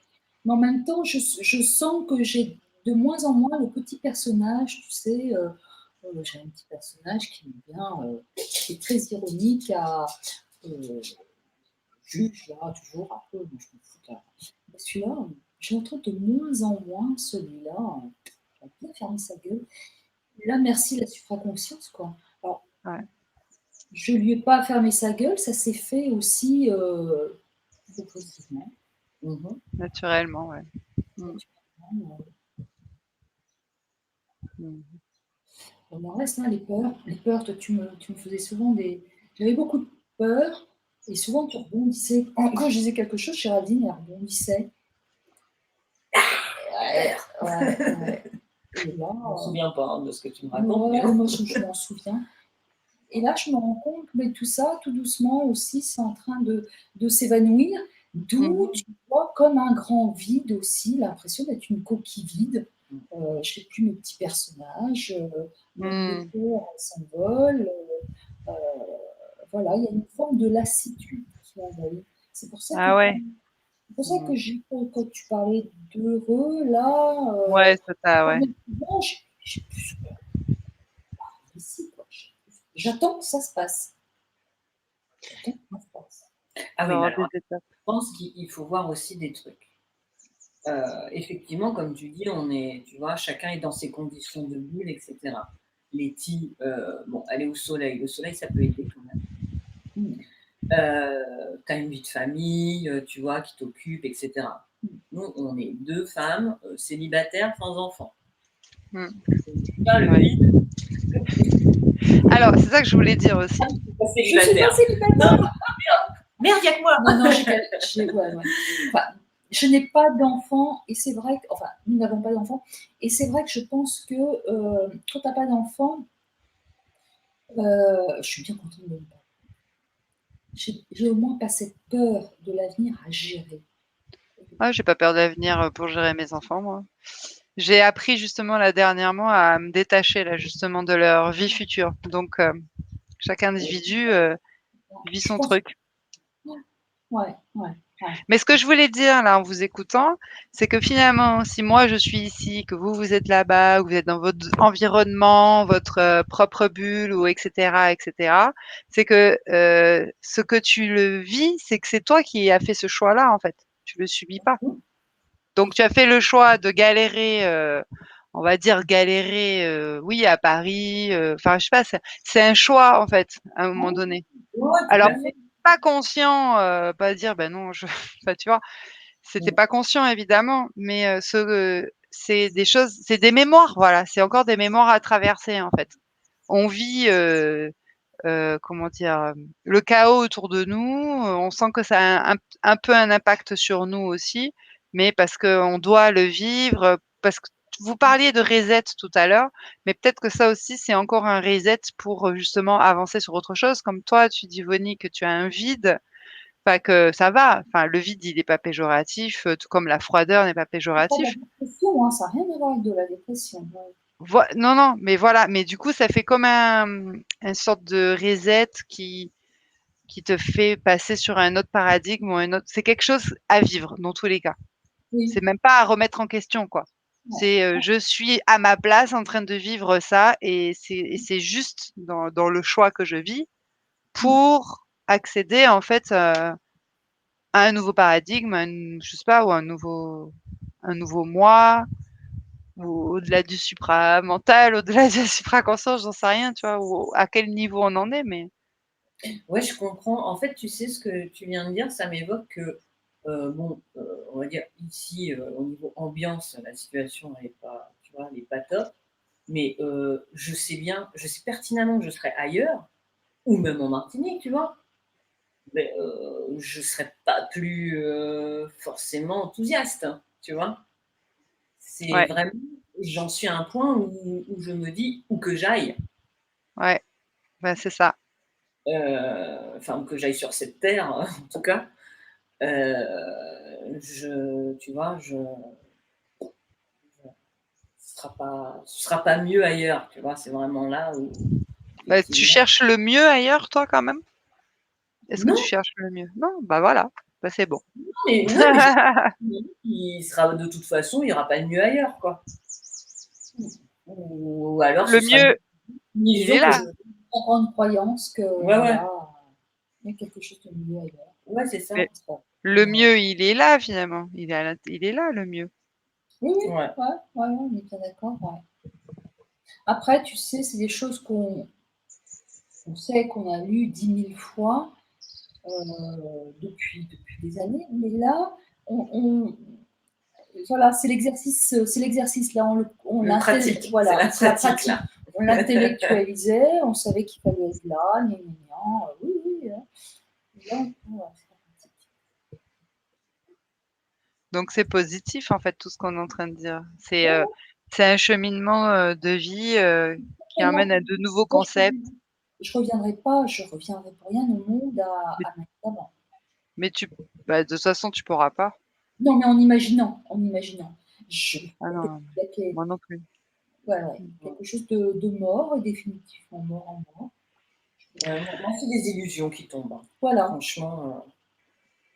mais en même temps, je sens que j'ai de moins en moins le petit personnage, tu sais. J'ai un petit personnage qui aime bien, qui est très ironique, juge là, toujours un peu, moi, je me fous là. Mais celui-là, je l'entends de moins en moins, celui-là. Il va bien fermer sa gueule. Là, merci la supraconscience, quoi. Alors, ouais, je lui ai pas fermé sa gueule, ça s'est fait aussi progressivement. Mhm. naturellement, ouais. Mm. Naturellement, Mm. Il en reste, hein, les peurs. Les peurs, toi, tu me faisais souvent des. J'avais beaucoup de peurs, et souvent tu rebondissais. Quand je disais quelque chose, Géraldine, elle rebondissait. Ouais, ouais. Et là, Je ne me souviens pas de ce que tu me racontes. ouais, moi, je m'en souviens. Et là, je me rends compte que tout ça, tout doucement aussi, c'est en train de s'évanouir. D'où tu vois comme un grand vide aussi, l'impression d'être une coquille vide. Je n'ai plus mes petits personnages, mon décor s'envole. Voilà, il y a une forme de lassitude qui envahit. C'est pour ça que, Ah ouais. c'est pour ça que quand tu parlais d'heureux, là, Ouais, ça t'a, ouais. honnêtement, j'ai plus ici, quoi. J'attends que ça se passe. J'attends que ça se passe. Ah oui, mais D'avoir alors, des étapes. je pense qu'il faut voir aussi des trucs. Effectivement, comme tu dis, tu vois, chacun est dans ses conditions de bulle, etc. Letty, bon, elle est au soleil. Le soleil, ça peut aider quand même. Tu as une vie de famille, tu vois, qui t'occupe, etc. Nous, on est 2 femmes célibataires sans enfants. Pas le Ouais. vide. Alors, c'est ça que je voulais dire aussi. Je suis pas célibataire. Non, merde, il y a que moi. Non, ouais. Enfin, je n'ai pas d'enfant, et c'est vrai que, enfin, nous n'avons pas d'enfant, et c'est vrai que je pense que quand tu n'as pas d'enfant, je suis bien contente de ne pas. J'ai au moins pas cette peur de l'avenir à gérer. Ah, j'ai pas peur de l'avenir pour gérer mes enfants, moi. J'ai appris justement là dernièrement à me détacher là justement de leur vie future. Donc chaque individu vit son truc. Ouais. Mais ce que je voulais dire là en vous écoutant, c'est que finalement, si moi je suis ici, que vous êtes là-bas, que vous êtes dans votre environnement, votre propre bulle ou etc., c'est que ce que tu le vis, c'est que c'est toi qui as fait ce choix-là en fait. Tu le subis pas. Donc tu as fait le choix de galérer, on va dire galérer, oui à Paris, enfin je sais pas, c'est un choix en fait, à un moment donné. Ouais, tout Alors à fait. pas conscient, pas dire: «Ben non je» enfin tu vois? C'était pas conscient évidemment, mais c'est des choses, c'est des mémoires, voilà, c'est encore des mémoires à traverser en fait. On vit, comment dire? Le chaos autour de nous, on sent que ça a un peu un impact sur nous aussi, mais parce qu'on doit le vivre, parce que vous parliez de reset tout à l'heure, mais peut-être que ça aussi c'est encore un reset pour, justement avancer sur autre chose. Comme toi, tu dis Vonnie que tu as un vide, enfin que ça va, enfin le vide il est pas péjoratif, tout comme la froideur n'est pas C'est pas de la péjoratif. dépression, hein, ça n'a rien à voir avec de la dépression. Ouais. Non, non, mais voilà, mais du coup ça fait comme un sorte de reset qui te fait passer sur un autre paradigme ou un autre, c'est quelque chose à vivre dans tous les cas. Oui. C'est même pas à remettre en question, quoi. Ouais. C'est, je suis à ma place en train de vivre ça et c'est juste dans le choix que je vis pour accéder en fait, à un nouveau paradigme, je sais pas, ou un nouveau moi, ou au-delà du supramental, au-delà du supraconscient, j'en sais rien, tu vois? Ou à quel niveau on en est, mais Ouais, je comprends. En fait, tu sais ce que tu viens de dire, ça m'évoque que, bon, on va dire ici, au niveau ambiance, la situation elle est pas, tu vois, elle est pas top. Mais, je sais pertinemment que je serais ailleurs ou même en Martinique, tu vois? Mais, je serais pas plus, forcément enthousiaste, hein, tu vois? C'est ouais, vraiment j'en suis à un point où je me dis: «Où que j'aille», ouais, bah, c'est ça. enfin, où que j'aille sur cette terre, en tout cas, tu vois, ce sera pas mieux ailleurs, tu vois? C'est vraiment là où Bah, tu effectivement cherches le mieux ailleurs, toi, quand même? Est-ce que tu non, cherches le mieux? Non, bah, voilà, bah, c'est bon. mais ouais, mais il sera de toute façon, il y aura pas de mieux ailleurs, quoi. Ou alors ce Le sera une mieux, il est illusion que je là. En grande croyance que ouais, ouais, voilà, il y a quelque chose de mieux ailleurs. ouais, c'est ça. Mais le mieux, il est là, finalement. Il est là, le mieux. Oui, Ouais. on est bien d'accord. Ouais. Après, tu sais, c'est des choses qu'on sait, qu'on a lues 10 000 fois depuis des années, mais là, voilà, c'est l'exercice là, on Le l'intègre, pratique, c'est voilà, la c'est la pratique pratique. là. On l'intellectualisait, on savait qu'il fallait être là, gna, gna, gna. Oui, oui. Là, c'est pas pratique. Donc c'est positif en fait tout ce qu'on est en train de dire. Ouais, C'est un cheminement de vie qui tellement. emmène à de nouveaux Moi, concepts. je reviendrai pas, je reviendrai pour rien au monde Mais, à mettre d'avant. mais de toute façon tu pourras pas. Non, mais en imaginant, en imaginant. Je, Ah il non, y a moi non plus. ouais, ouais, quelque chose de mort, et définitivement mort en moi. Moi, c'est des illusions qui tombent, hein. Voilà. Franchement.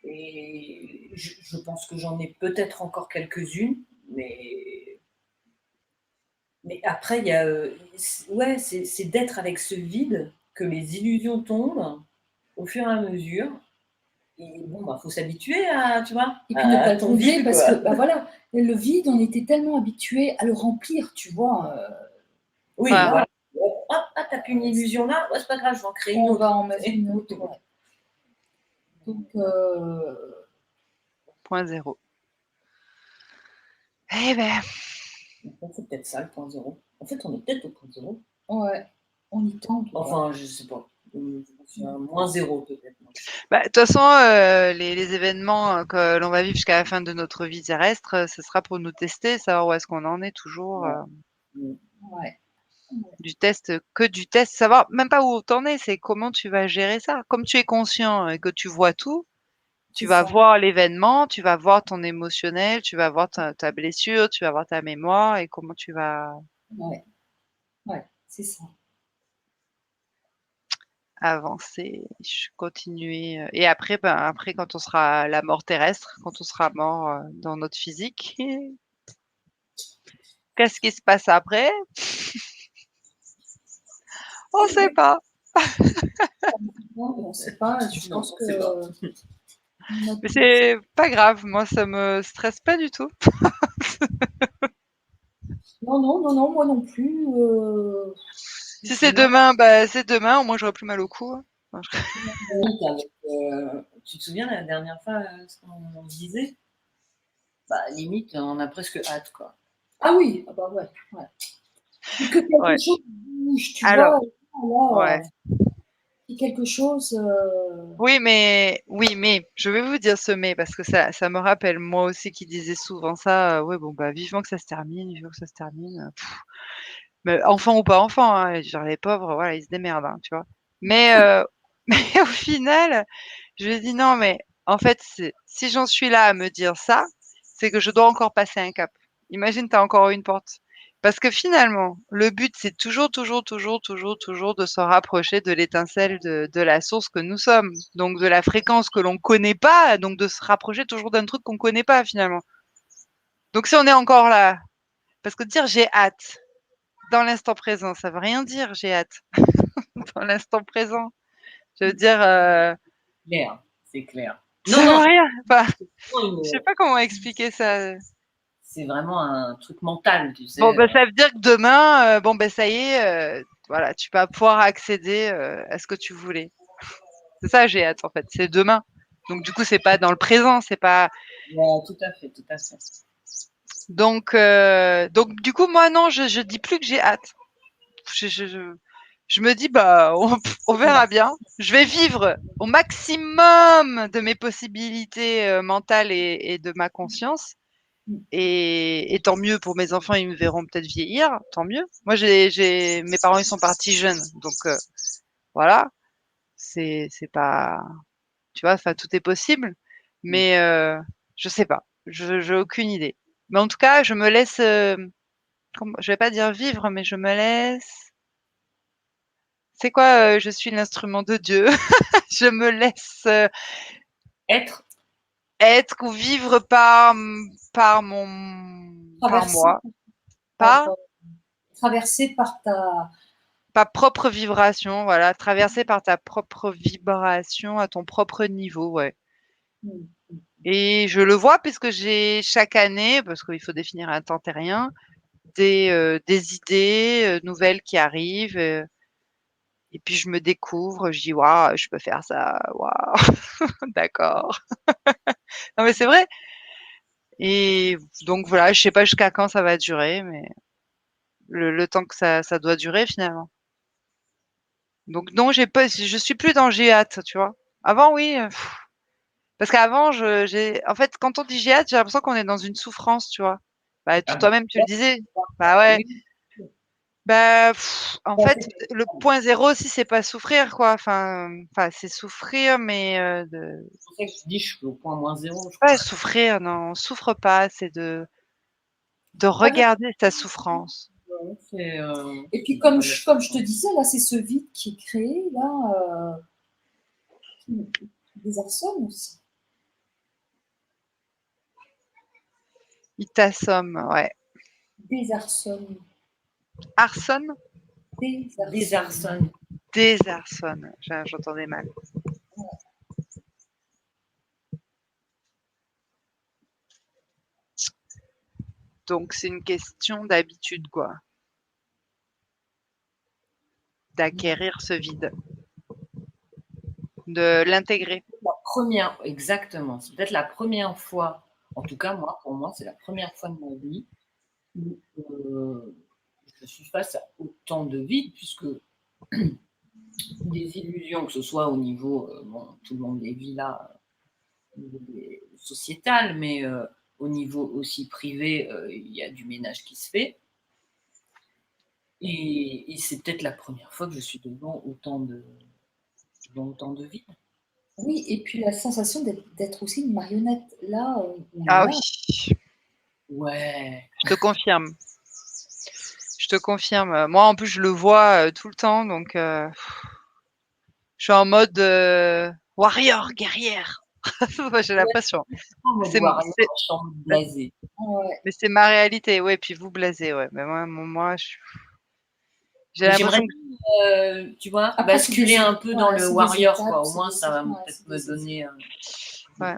Et je pense que j'en ai peut-être encore quelques-unes, mais après, il y a, ouais, c'est d'être avec ce vide que les illusions tombent au fur et à mesure. Et bon, bah, faut s'habituer à, tu vois, Et puis ne pas à le ton troubler vide, parce que, quoi. bah voilà, le vide, on était tellement habitués à le remplir, tu vois. Oui, Enfin, voilà. Hop, ah, t'as plus une illusion là, ouais, c'est pas grave, je vais en créer une on autre. va en mettre une autre, ouais. Donc, point zéro. Eh ben, C'est peut-être ça le point zéro. En fait, on est peut-être au point zéro. ouais, on y tend en tout cas. Enfin, je sais pas. Je suis à moins zéro peut-être. de toute façon, les événements que l'on va vivre jusqu'à la fin de notre vie terrestre, ce sera pour nous tester, savoir où est-ce qu'on en est toujours. Ouais. Mm. Ouais. Du test, que du test, savoir même pas où t'en es, c'est comment tu vas gérer ça. Comme tu es conscient et que tu vois tout, tu C'est vas ça. voir l'événement, tu vas voir ton émotionnel, tu vas voir ta blessure, tu vas voir ta mémoire et comment tu vas Ouais, ouais, c'est ça. avancer, continuer. Et après, ben, après, quand on sera à la mort terrestre, quand on sera mort dans notre physique, qu'est-ce qui se passe après? On C'est sait vrai. pas. Non, on ne sait pas. Je Non, pense que c'est pas. notre... Mais c'est pas grave, moi ça me stresse pas du tout. Non, non, non, non, moi non plus. Si c'est demain, bah c'est demain, au moins j'aurai plus mal au cou, hein. Non, Tu te souviens la dernière fois ce qu'on disait? Bah, limite, on a presque hâte, quoi. Ah oui, ah bah ouais, ouais. Et que quelque Ouais. chose bouge, tu Alors, vois. Là, ouais. si quelque chose. Oui, mais je vais vous dire ce mais parce que ça me rappelle moi aussi qui disais souvent ça. Ouais, bon bah vivement que ça se termine, vivement que ça se termine. Mais enfant ou pas enfant, hein, genre les pauvres, voilà, ils se démerdent, hein, tu vois. Mais mais au final, je lui ai dit non, mais en fait, si j'en suis là à me dire ça, c'est que je dois encore passer un cap. Imagine, tu as encore une porte. Parce que finalement, le but, c'est toujours, toujours, toujours, toujours, toujours de se rapprocher de l'étincelle de la source que nous sommes. Donc de la fréquence que l'on connaît pas, donc de se rapprocher toujours d'un truc qu'on connaît pas finalement. Donc si on est encore là, parce que dire j'ai hâte dans l'instant présent, ça veut rien dire j'ai hâte dans l'instant présent. Je veux dire, Clair, c'est clair. ça Non, non, veut rien. Enfin, je sais une- pas comment expliquer ça. c'est vraiment un truc mental, tu Bon, sais. ben, ça veut dire que demain, bon, ben, ça y est, voilà, tu vas pouvoir accéder à ce que tu voulais. C'est ça, j'ai hâte, en fait. C'est demain. Donc, du coup, c'est pas dans le présent, c'est pas. Ouais, tout à fait, tout à fait. Donc, du coup, moi, non, je dis plus que j'ai hâte. Je me dis, bah, on verra bien. Je vais vivre au maximum de mes possibilités mentales et de ma conscience. Et tant mieux pour mes enfants, ils me verront peut-être vieillir, tant mieux. Moi, mes parents, ils sont partis jeunes, donc voilà, c'est pas, tu vois, enfin, tout est possible. Mais je sais pas, j'ai aucune idée. Mais en tout cas, je me laisse, je vais pas dire vivre, mais je me laisse. C'est quoi, je suis l'instrument de Dieu. Je me laisse Être, être ou vivre par Traversé moi, par, pas traversé par ta. ta propre vibration, voilà, traversée par ta propre vibration à ton propre niveau, ouais. Hmm. Et je le vois puisque j'ai chaque année, parce qu'il faut définir un temps terrien, des idées nouvelles qui arrivent. Et puis je me découvre, je dis waouh, je peux faire ça, waouh, d'accord. Non mais c'est vrai. Et donc voilà, je sais pas jusqu'à quand ça va durer, mais le temps que ça doit durer finalement. Donc non, je suis plus dans j'ai hâte, tu vois? Avant oui, parce qu'avant en fait, quand on dit j'ai hâte, j'ai l'impression qu'on est dans une souffrance, tu vois? Bah, Ah bah, toi-même tu le disais. Bah ouais. oui, Bah, en bah, fait, c'est le point zéro aussi, c'est pas souffrir quoi, enfin c'est souffrir mais pour ça que je dis: «Je suis au point moins zéro», je pas crois. souffrir, non, on souffre pas, c'est de En fait, regarder sa souffrance. Ouais, c'est, et puis voilà. comme je te disais, là, c'est ce vide qui est créé, là, qui désarçonne aussi. Il t'assomme, ouais. Désarçonne, Arson? désarçonne. Désarçonne. Désarçonne, j'entendais mal. Donc c'est une question d'habitude quoi, d'acquérir ce vide, de l'intégrer. La première exactement, c'est peut-être la première fois, en tout cas moi, pour moi, c'est la première fois de ma vie où, je suis face à autant de vide puisque des illusions, que ce soit au niveau, bon, tout le monde les vit là, au niveau sociétal, mais au niveau aussi privé, il y a du ménage qui se fait. Et c'est peut-être la première fois que je suis devant autant de vide. Oui, et puis la sensation d'être aussi une marionnette. Là, on est Ah là. oui, Ouais, je te confirme. Je te confirme. Moi en plus je le vois, tout le temps donc je suis en mode, warrior, guerrière. Moi j'ai ouais, l'impression. en mode C'est warrior, c'est je suis en mode blasé. Ouais. mais c'est ma réalité, ouais, puis vous blasez, ouais. Mais moi j'ai Mais j'aimerais l'impression que bien, tu vois, Après, basculer un peu dans le c'est des warrior, quoi. étapes, Au moins, ça va ouais, peut-être c'est me des donner ouais.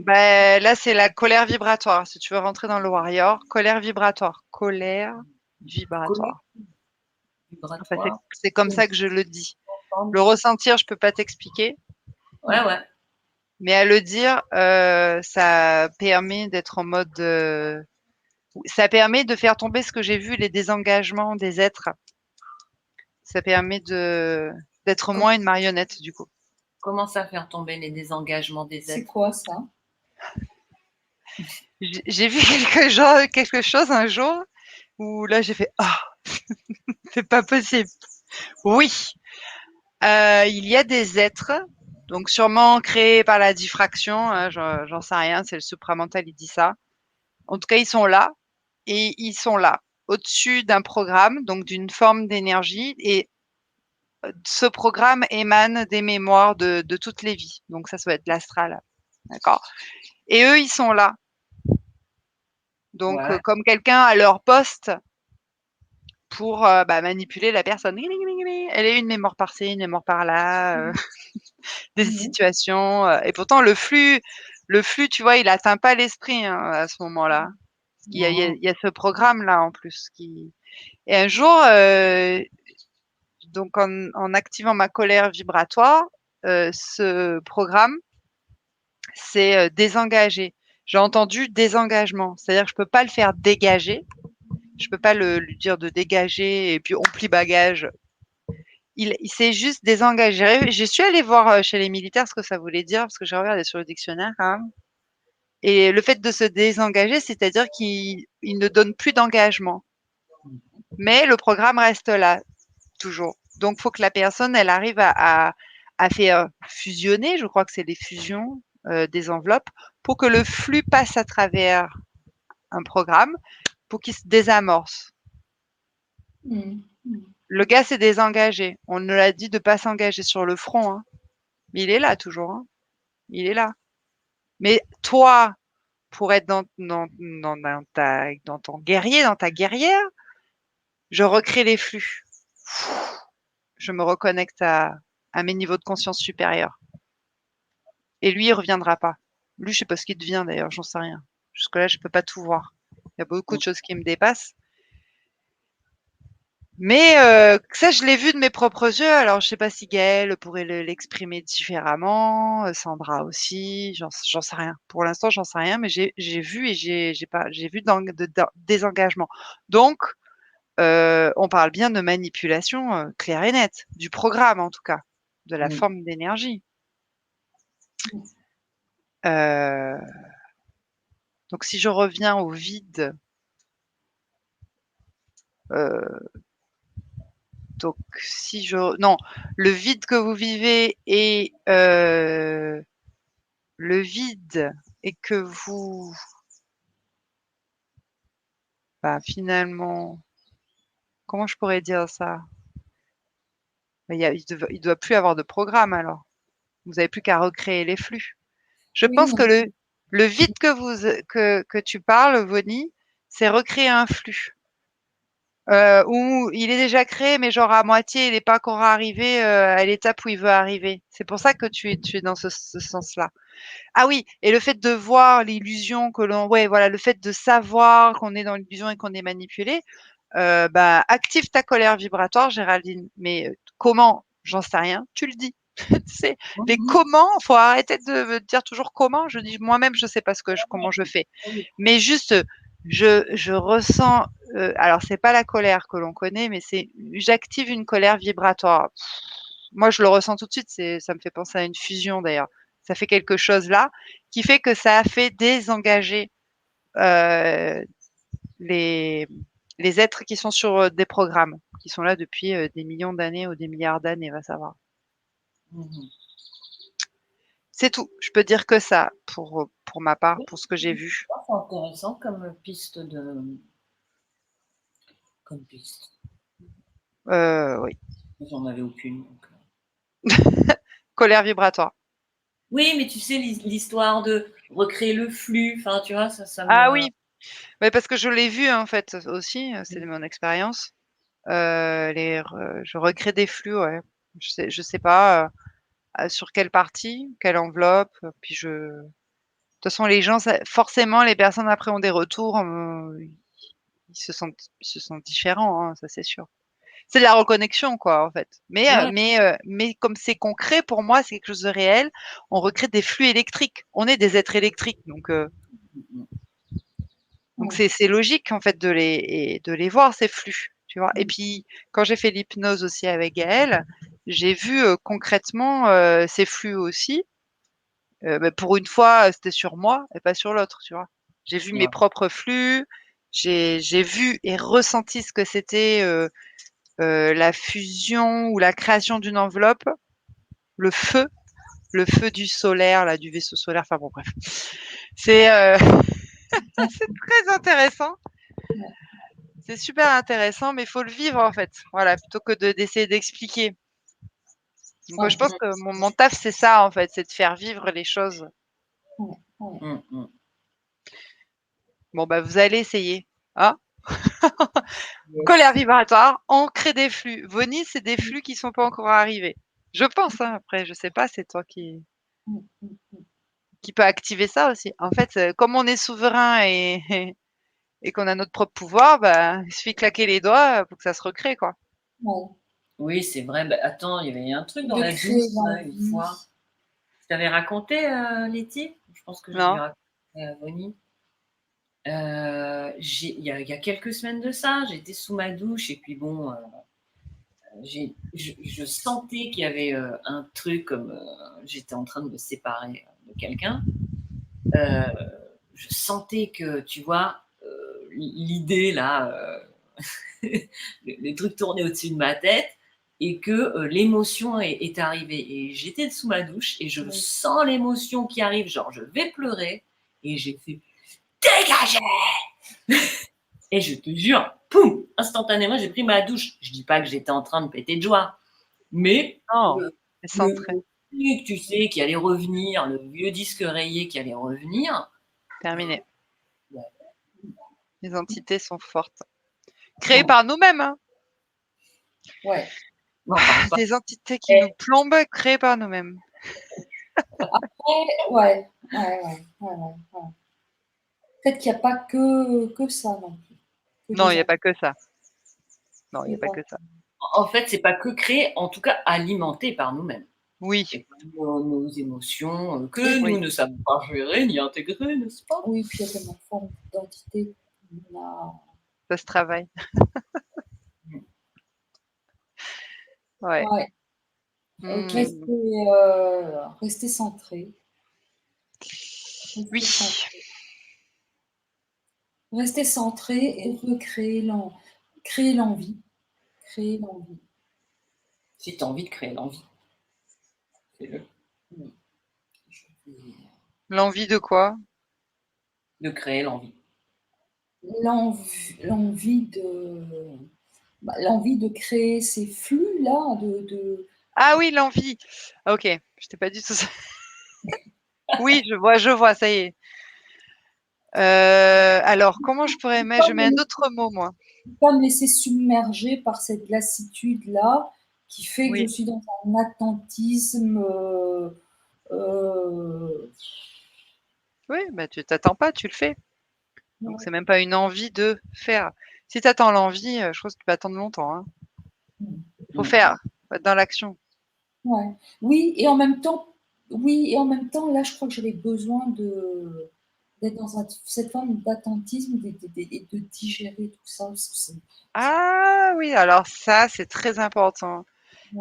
ouais, Là, c'est la colère vibratoire. Si tu veux rentrer dans le warrior, colère vibratoire. Colère colère vibratoire. Enfin, vibratoire. c'est comme ça que je le dis. Le Ensemble. ressentir, je peux pas t'expliquer, Ouais, ouais. mais à le dire, ça permet d'être en mode, ça permet de faire tomber ce que j'ai vu, les désengagements des êtres. Ça permet d'être Com- moins une marionnette, du coup. Comment ça faire tomber les désengagements des C'est êtres? quoi ça? J'ai vu quelque chose un jour où là, j'ai fait, ah, c'est pas possible. Oui, il y a des êtres, donc sûrement créés par la diffraction, hein, j'en sais rien, c'est le supramental, il dit ça. En tout cas, ils sont là et ils sont là, au-dessus d'un programme, donc d'une forme d'énergie et ce programme émane des mémoires de toutes les vies. Donc ça doit être l'astral, d'accord? Et eux, ils sont là. Donc Ouais. comme quelqu'un à leur poste pour, manipuler la personne. Elle a eu une mémoire par-ci, une mémoire par-là, des Mhm. situations, et pourtant le flux, tu vois, il atteint pas l'esprit, hein, à ce moment-là. Mhm. Il y a ce programme-là en plus qui et un jour, donc en activant ma colère vibratoire, ce programme s'est, désengagé. J'ai entendu désengagement, c'est-à-dire que je peux pas le faire dégager, je peux pas lui dire de dégager et puis on plie bagage. Il s'est juste désengagé. Je suis allée voir, chez les militaires ce que ça voulait dire parce que j'ai regardé sur le dictionnaire quand même. Et le fait de se désengager, c'est-à-dire qu'il ne donne plus d'engagement. Mais le programme reste là, toujours. Donc, il faut que la personne, elle arrive à faire fusionner, je crois que c'est les fusions des enveloppes, pour que le flux passe à travers un programme, pour qu'il se désamorce. Mhm. Le gars s'est désengagé. On nous l'a dit de pas s'engager sur le front, hein. Mais il est là toujours, hein. Il est là. Mais toi, pour être dans ton guerrier, dans ta guerrière, je recrée les flux. Je me reconnecte à mes niveaux de conscience supérieurs. Et lui, il reviendra pas. Lui, je sais pas ce qu'il devient d'ailleurs, j'en sais rien. Jusque-là, je peux pas tout voir. Il y a beaucoup de choses qui me dépassent. Mais ça, je l'ai vu de mes propres yeux. Alors, je sais pas si Gaëlle pourrait l'exprimer différemment, Sandra aussi, j'en sais rien. Pour l'instant, j'en sais rien, mais j'ai vu et j'ai vu désengagement. Donc, on parle bien de manipulation claire et nette, du programme en tout cas, de la forme d'énergie. Donc si je reviens au vide, donc si je non, le vide que vous vivez et le vide et que vous finalement, comment je pourrais dire ça? Il doit plus avoir de programme alors. Vous avez plus qu'à recréer les flux. Je Oui, pense que le vide que tu parles, Vonnie, c'est recréer un flux. Où il est déjà créé, mais genre à moitié, il n'est pas encore arrivé à l'étape où il veut arriver. C'est pour ça que tu es dans ce sens-là. Ah oui, et le fait de voir l'illusion que l'on, ouais, voilà, le fait de savoir qu'on est dans l'illusion et qu'on est manipulé, active ta colère vibratoire, Géraldine. Mais comment? J'en sais rien. Tu le dis. C'est les comment. Faut arrêter de dire toujours comment. Je dis moi-même, je sais pas comment je fais. Mais juste, je ressens. Alors c'est pas la colère que l'on connaît, mais j'active une colère vibratoire. Moi, je le ressens tout de suite. Ça me fait penser à une fusion d'ailleurs. Ça fait quelque chose là qui fait que ça a fait désengager les êtres qui sont sur des programmes, qui sont là depuis des millions d'années ou des milliards d'années, va savoir. C'est tout. Je peux dire que ça pour ma part, pour ce que j'ai vu. C'est intéressant comme piste Oui. J'en avais aucune. Colère vibratoire. Oui, mais tu sais, l'histoire de recréer le flux, enfin, tu vois, ça me... Ah oui, mais parce que je l'ai vu en fait aussi, c'est mon expérience. Je recrée des flux, ouais. Je sais pas sur quelle partie, quelle enveloppe. Puis de toute façon, les gens, forcément, les personnes après ont des retours. Ils se sentent différents, hein, ça c'est sûr. C'est de la reconnexion, quoi, en fait. Mais comme c'est concret, pour moi, c'est quelque chose de réel. On recrée des flux électriques. On est des êtres électriques, donc c'est logique en fait de les voir ces flux, tu vois. Et puis quand j'ai fait l'hypnose aussi avec Gaëlle, j'ai vu concrètement ces flux aussi. Pour une fois, c'était sur moi et pas sur l'autre, tu vois. J'ai vu mes propres flux, j'ai vu et ressenti ce que c'était la fusion ou la création d'une enveloppe, le feu du solaire, là, du vaisseau solaire. Enfin bon, bref. C'est très intéressant. C'est super intéressant, mais il faut le vivre en fait. Voilà, plutôt que d'essayer d'expliquer. Donc, je pense que mon taf, c'est ça en fait, c'est de faire vivre les choses. Bon, vous allez essayer. Hein? Colère vibratoire, on crée des flux. Vonnie, c'est des flux qui sont pas encore arrivés. Je pense, hein, après, je sais pas, c'est toi qui peut activer ça aussi. En fait, comme on est souverain et qu'on a notre propre pouvoir, il suffit de claquer les doigts pour que ça se recrée, quoi. Oui, c'est vrai. Attends, il y avait un truc dans la douce une fois. Je t'avais raconté, Letty? Je pense que je l'avais raconté à Vonnie. Il y a quelques semaines de ça, j'étais sous ma douche et puis bon, je sentais qu'il y avait un truc comme j'étais en train de me séparer de quelqu'un. Je sentais que, tu vois, l'idée là, les trucs tournaient au-dessus de ma tête et que l'émotion est arrivée. Et j'étais sous ma douche et je sens l'émotion qui arrive, genre je vais pleurer et j'ai fait dégagez. Et je te jure, poum, instantanément, j'ai pris ma douche. Je dis pas que j'étais en train de péter de joie, mais le truc, tu sais, qui allait revenir, le vieux disque rayé qui allait revenir. Terminé. Les entités sont fortes. Créées par nous-mêmes. Hein. Ouais. Des entités qui nous plombent, créées par nous-mêmes. Après, ouais. Peut-être qu'il n'y a pas que ça non plus. Non, il n'y a pas que ça. Non, il n'y a pas que ça. En fait, c'est pas que créé, en tout cas alimenté par nous-mêmes. Oui. Et nos émotions que nous ne savons pas gérer ni intégrer, n'est-ce pas? Oui, puis il y a tellement de formes d'identité. Ça se travaille. Ouais. Ouais. Mmh. Rester centré. Oui. Rester centré. Rester centré et recréer créer l'envie. Créer l'envie. Si tu as envie de créer l'envie, fais-le. Mmh. Je vais L'envie de quoi? De créer l'envie. l'envie l'envie de créer ces flux-là, Ah oui, l'envie. OK, je t'ai pas dit tout ça. Oui, je vois, ça y est. Alors comment je pourrais mettre? Je mets un autre mot, moi. pas me laisser submerger par cette lassitude-là, qui fait que je Oui. suis dans un attentisme, heu, Oui, bah, tu t'attends pas, tu le fais. Donc ouais. c'est même pas une envie de faire. Si tu attends l'envie, je pense que tu peux attendre longtemps, hein. Mmh. Faut Mmh. faire, faut être dans l'action. Ouais. Oui et en même temps, là, je crois que j'avais besoin d'être dans cette forme d'attentisme et de digérer tout ça. Ah oui, alors ça, c'est très important.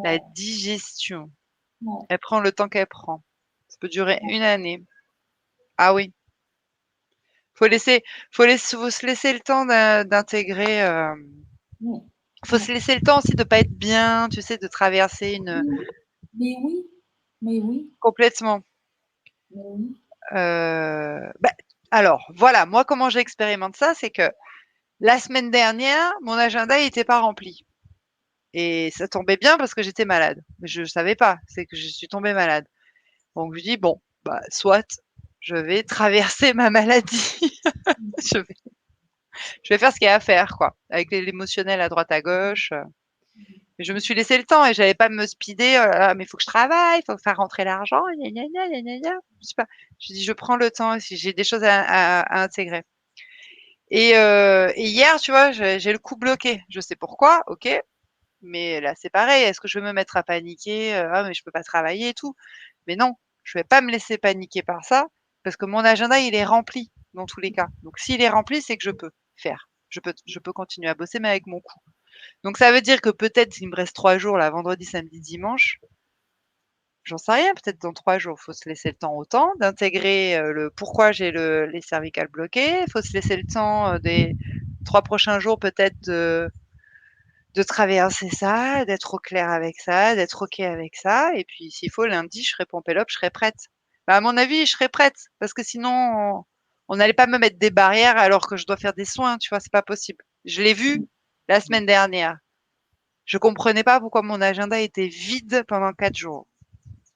La Ouais, digestion. ouais, Elle prend le temps qu'elle prend. Ça peut durer 1 année. Ah oui. Faut laisser faut se laisser le temps d'intégrer, ouais, faut ouais. se laisser le temps aussi de pas être bien, tu sais, de traverser une Oui, mais oui, mais oui, complètement. mais oui. Bah, alors voilà, moi comment j'expérimente ça, c'est que la semaine dernière, mon agenda il était pas rempli et ça tombait bien parce que j'étais malade. Mais je savais pas, c'est que je suis tombée malade. Donc je dis: «Bon, bah, soit, je vais traverser ma maladie, je vais je vais faire ce qu'il y a à faire quoi, avec l'émotionnel à droite à gauche». Mais je me suis laissé le temps et j'allais pas me speeder, «Oh là là, mais il faut que je travaille, il faut faire rentrer l'argent, gna gna gna, gna gna gna». Je sais pas, je dis: «Je prends le temps si j'ai des choses à intégrer». Et hier, tu vois, j'ai le cou bloqué. Je sais pourquoi, OK, mais là, c'est pareil. Est-ce que je vais me mettre à paniquer, «Ah mais je peux pas travailler et tout». Mais non, je vais pas me laisser paniquer par ça, parce que mon agenda, il est rempli dans tous les cas. Donc s'il est rempli, c'est que je peux faire. Je peux continuer à bosser, mais avec mon cou. Donc ça veut dire que peut-être il me reste 3 jours là, vendredi, samedi, dimanche, j'en sais rien, peut-être dans 3 jours. Faut se laisser le temps au temps d'intégrer, le pourquoi j'ai les cervicales bloquées. Faut se laisser le temps, des 3 prochains jours peut-être de traverser ça, d'être au clair avec ça, d'être OK avec ça et puis s'il faut lundi, je serai pompélope, je serai prête. Bah, à mon avis, je serai prête parce que sinon on n'allait pas me mettre des barrières alors que je dois faire des soins, tu vois? C'est pas possible. Je l'ai vu la semaine dernière. Je comprenais pas pourquoi mon agenda était vide pendant 4 jours.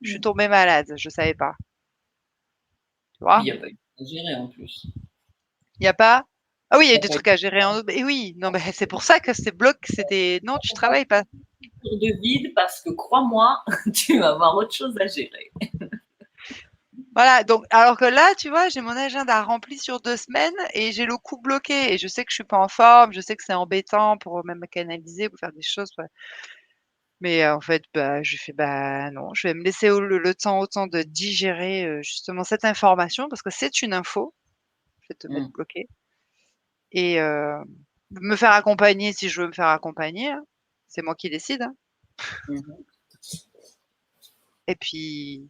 Je suis Mmh. tombée malade, je savais pas, tu Puis vois? il y a pas eu à gérer en plus. Il y a pas ah oui, il y a eu Il y a des pas eu trucs à gérer en et oui, non, mais c'est pour ça que c'était non, tu travailles pas. de vide parce que crois-moi, tu vas avoir autre chose à gérer. Voilà, donc alors que là, tu vois, j'ai mon agenda rempli sur 2 semaines et j'ai le coup bloqué et je sais que je suis pas en forme, je sais que c'est embêtant pour même canaliser, pour faire des choses, ouais. Mais en fait, bah, je fais: «Bah, non, je vais me laisser le temps autant de digérer, justement cette information» parce que c'est une info, je vais te mettre Mmh. bloqué et me faire accompagner si je veux me faire accompagner, hein. C'est moi qui décide, hein Mmh mh. et puis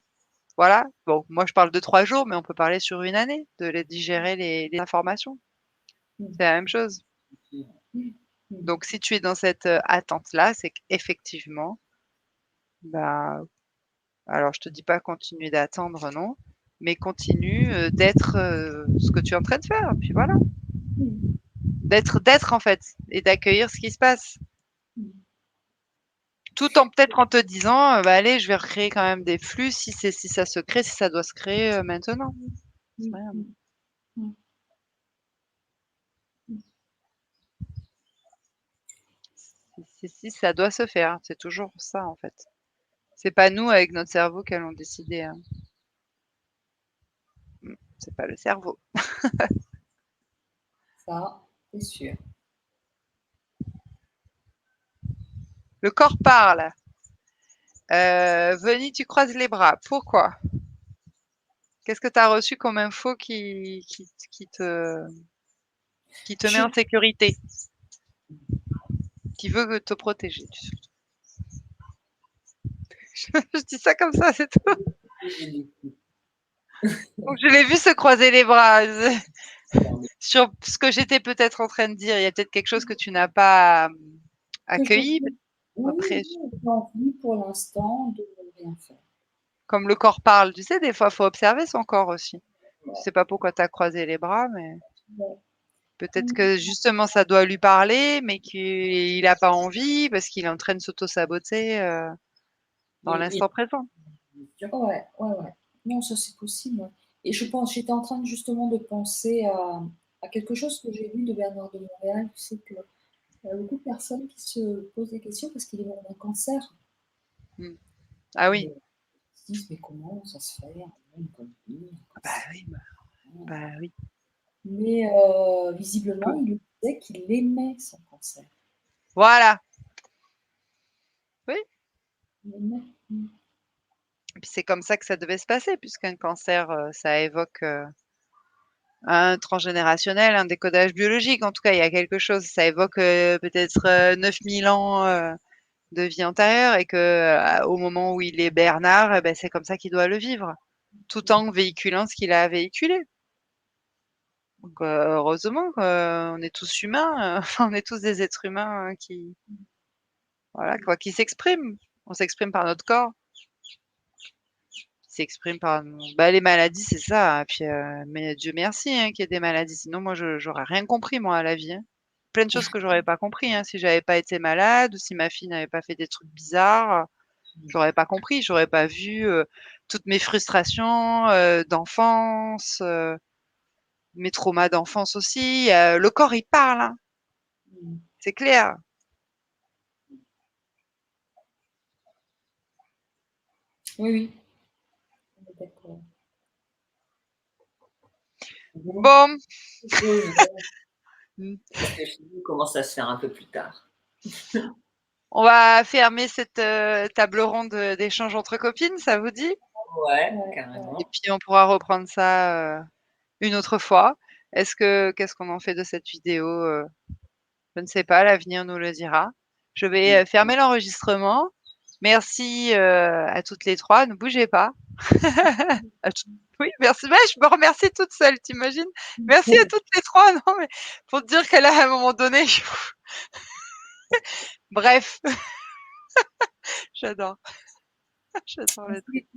voilà. Bon, moi je parle de 3 jours, mais on peut parler sur 1 année, de les digérer les informations. Mmh. C'est la même chose. Mmh. Mmh. Donc si tu es dans cette, attente-là, c'est qu'effectivement, bah, alors je te dis pas continue d'attendre, non, mais continue, d'être, ce que tu es en train de faire, puis voilà. Mmh. D'être en fait et d'accueillir ce qui se passe. Mmh. Tout en peut-être en te disant, «Bah, allez, je vais recréer quand même des flux si ça se crée, si ça doit se créer, maintenant». C'est Mmh. rien. Mmh. Mmh. Mmh. Si ça doit se faire, c'est toujours ça en fait. C'est pas nous avec notre cerveau qui allons décider, hein. C'est pas le cerveau. Ça, c'est sûr. Le corps parle. Veni, tu croises les bras. Pourquoi? Qu'est-ce que tu as reçu comme info qui te met Je en sécurité? Qui veut te protéger surtout? Je dis ça comme ça, c'est tout. J'ai dit, Donc je l'ai vu se croiser les bras sur ce que j'étais peut-être en train de dire. Il y a peut-être quelque chose que tu n'as pas Que je accueilli. oui, Après, j'ai envie pour l'instant de rien faire. comme le corps parle, tu sais, des fois, il faut observer son corps aussi. Ouais. Je sais pas pourquoi tu as croisé les bras, mais Ouais. peut-être que justement ça doit lui parler, mais qu'il a pas envie parce qu'il est en train de s'auto-saboter, dans Et l'instant présent. Ouais, ouais, ouais. Non, ça c'est possible, ouais. Et j'étais en train justement de penser à quelque chose que j'ai lu de Bernard de Montréal. Tu sais qu'il y a beaucoup de personnes qui se posent des questions parce qu'il est mort d'un cancer. Mmh. Ah Et oui. ils se disent, mais comment ça se fait? Une connerie, un Bah cancer. oui, bah oui. Mais visiblement, il disait qu'il aimait son cancer. Voilà. Oui. Il aimait. Et puis c'est comme ça que ça devait se passer puisqu'un cancer, ça évoque, un transgénérationnel, un décodage biologique. En tout cas, il y a quelque chose. Ça évoque, peut-être, 9 000 ans, de vie antérieure et que, au moment où il est Bernard, bah, c'est comme ça qu'il doit le vivre, tout en véhiculant ce qu'il a à véhiculer. Donc, heureusement qu'on est tous humains, enfin, on est tous des êtres humains, qui voilà, quoi, qui s'expriment. On s'exprime par notre corps, qui s'exprime par nos bah, les maladies, c'est ça, et puis, mais Dieu merci, hein, qu'il y ait des maladies, sinon moi j'aurais rien compris moi à la vie, hein. Plein de choses que j'aurais pas compris, hein, si j'avais pas été malade ou si ma fille n'avait pas fait des trucs bizarres, j'aurais pas compris, j'aurais pas vu, toutes mes frustrations, d'enfance, mes traumas d'enfance aussi, le corps il parle, hein, c'est clair. Oui, oui, on est d'accord. Bon, Bon, mmh, parce que chez nous, commence à se faire un peu plus tard. on va fermer cette, table ronde, d'échange entre copines, ça vous dit? Ouais, ouais, ouais. Et carrément. puis on pourra reprendre ça, une autre fois. Qu'est-ce qu'on en fait de cette vidéo? Je ne sais pas, l'avenir nous le dira. Je vais, fermer l'enregistrement. Merci, à toutes les 3. Ne bougez pas. À toutes oui, merci. Ouais, je me remercie toute seule, tu imagines? Merci à toutes les 3. Non, mais pour te dire que là, à un moment donné, bref, j'adore. J'adore le truc.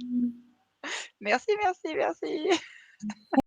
Merci. Merci, merci, merci.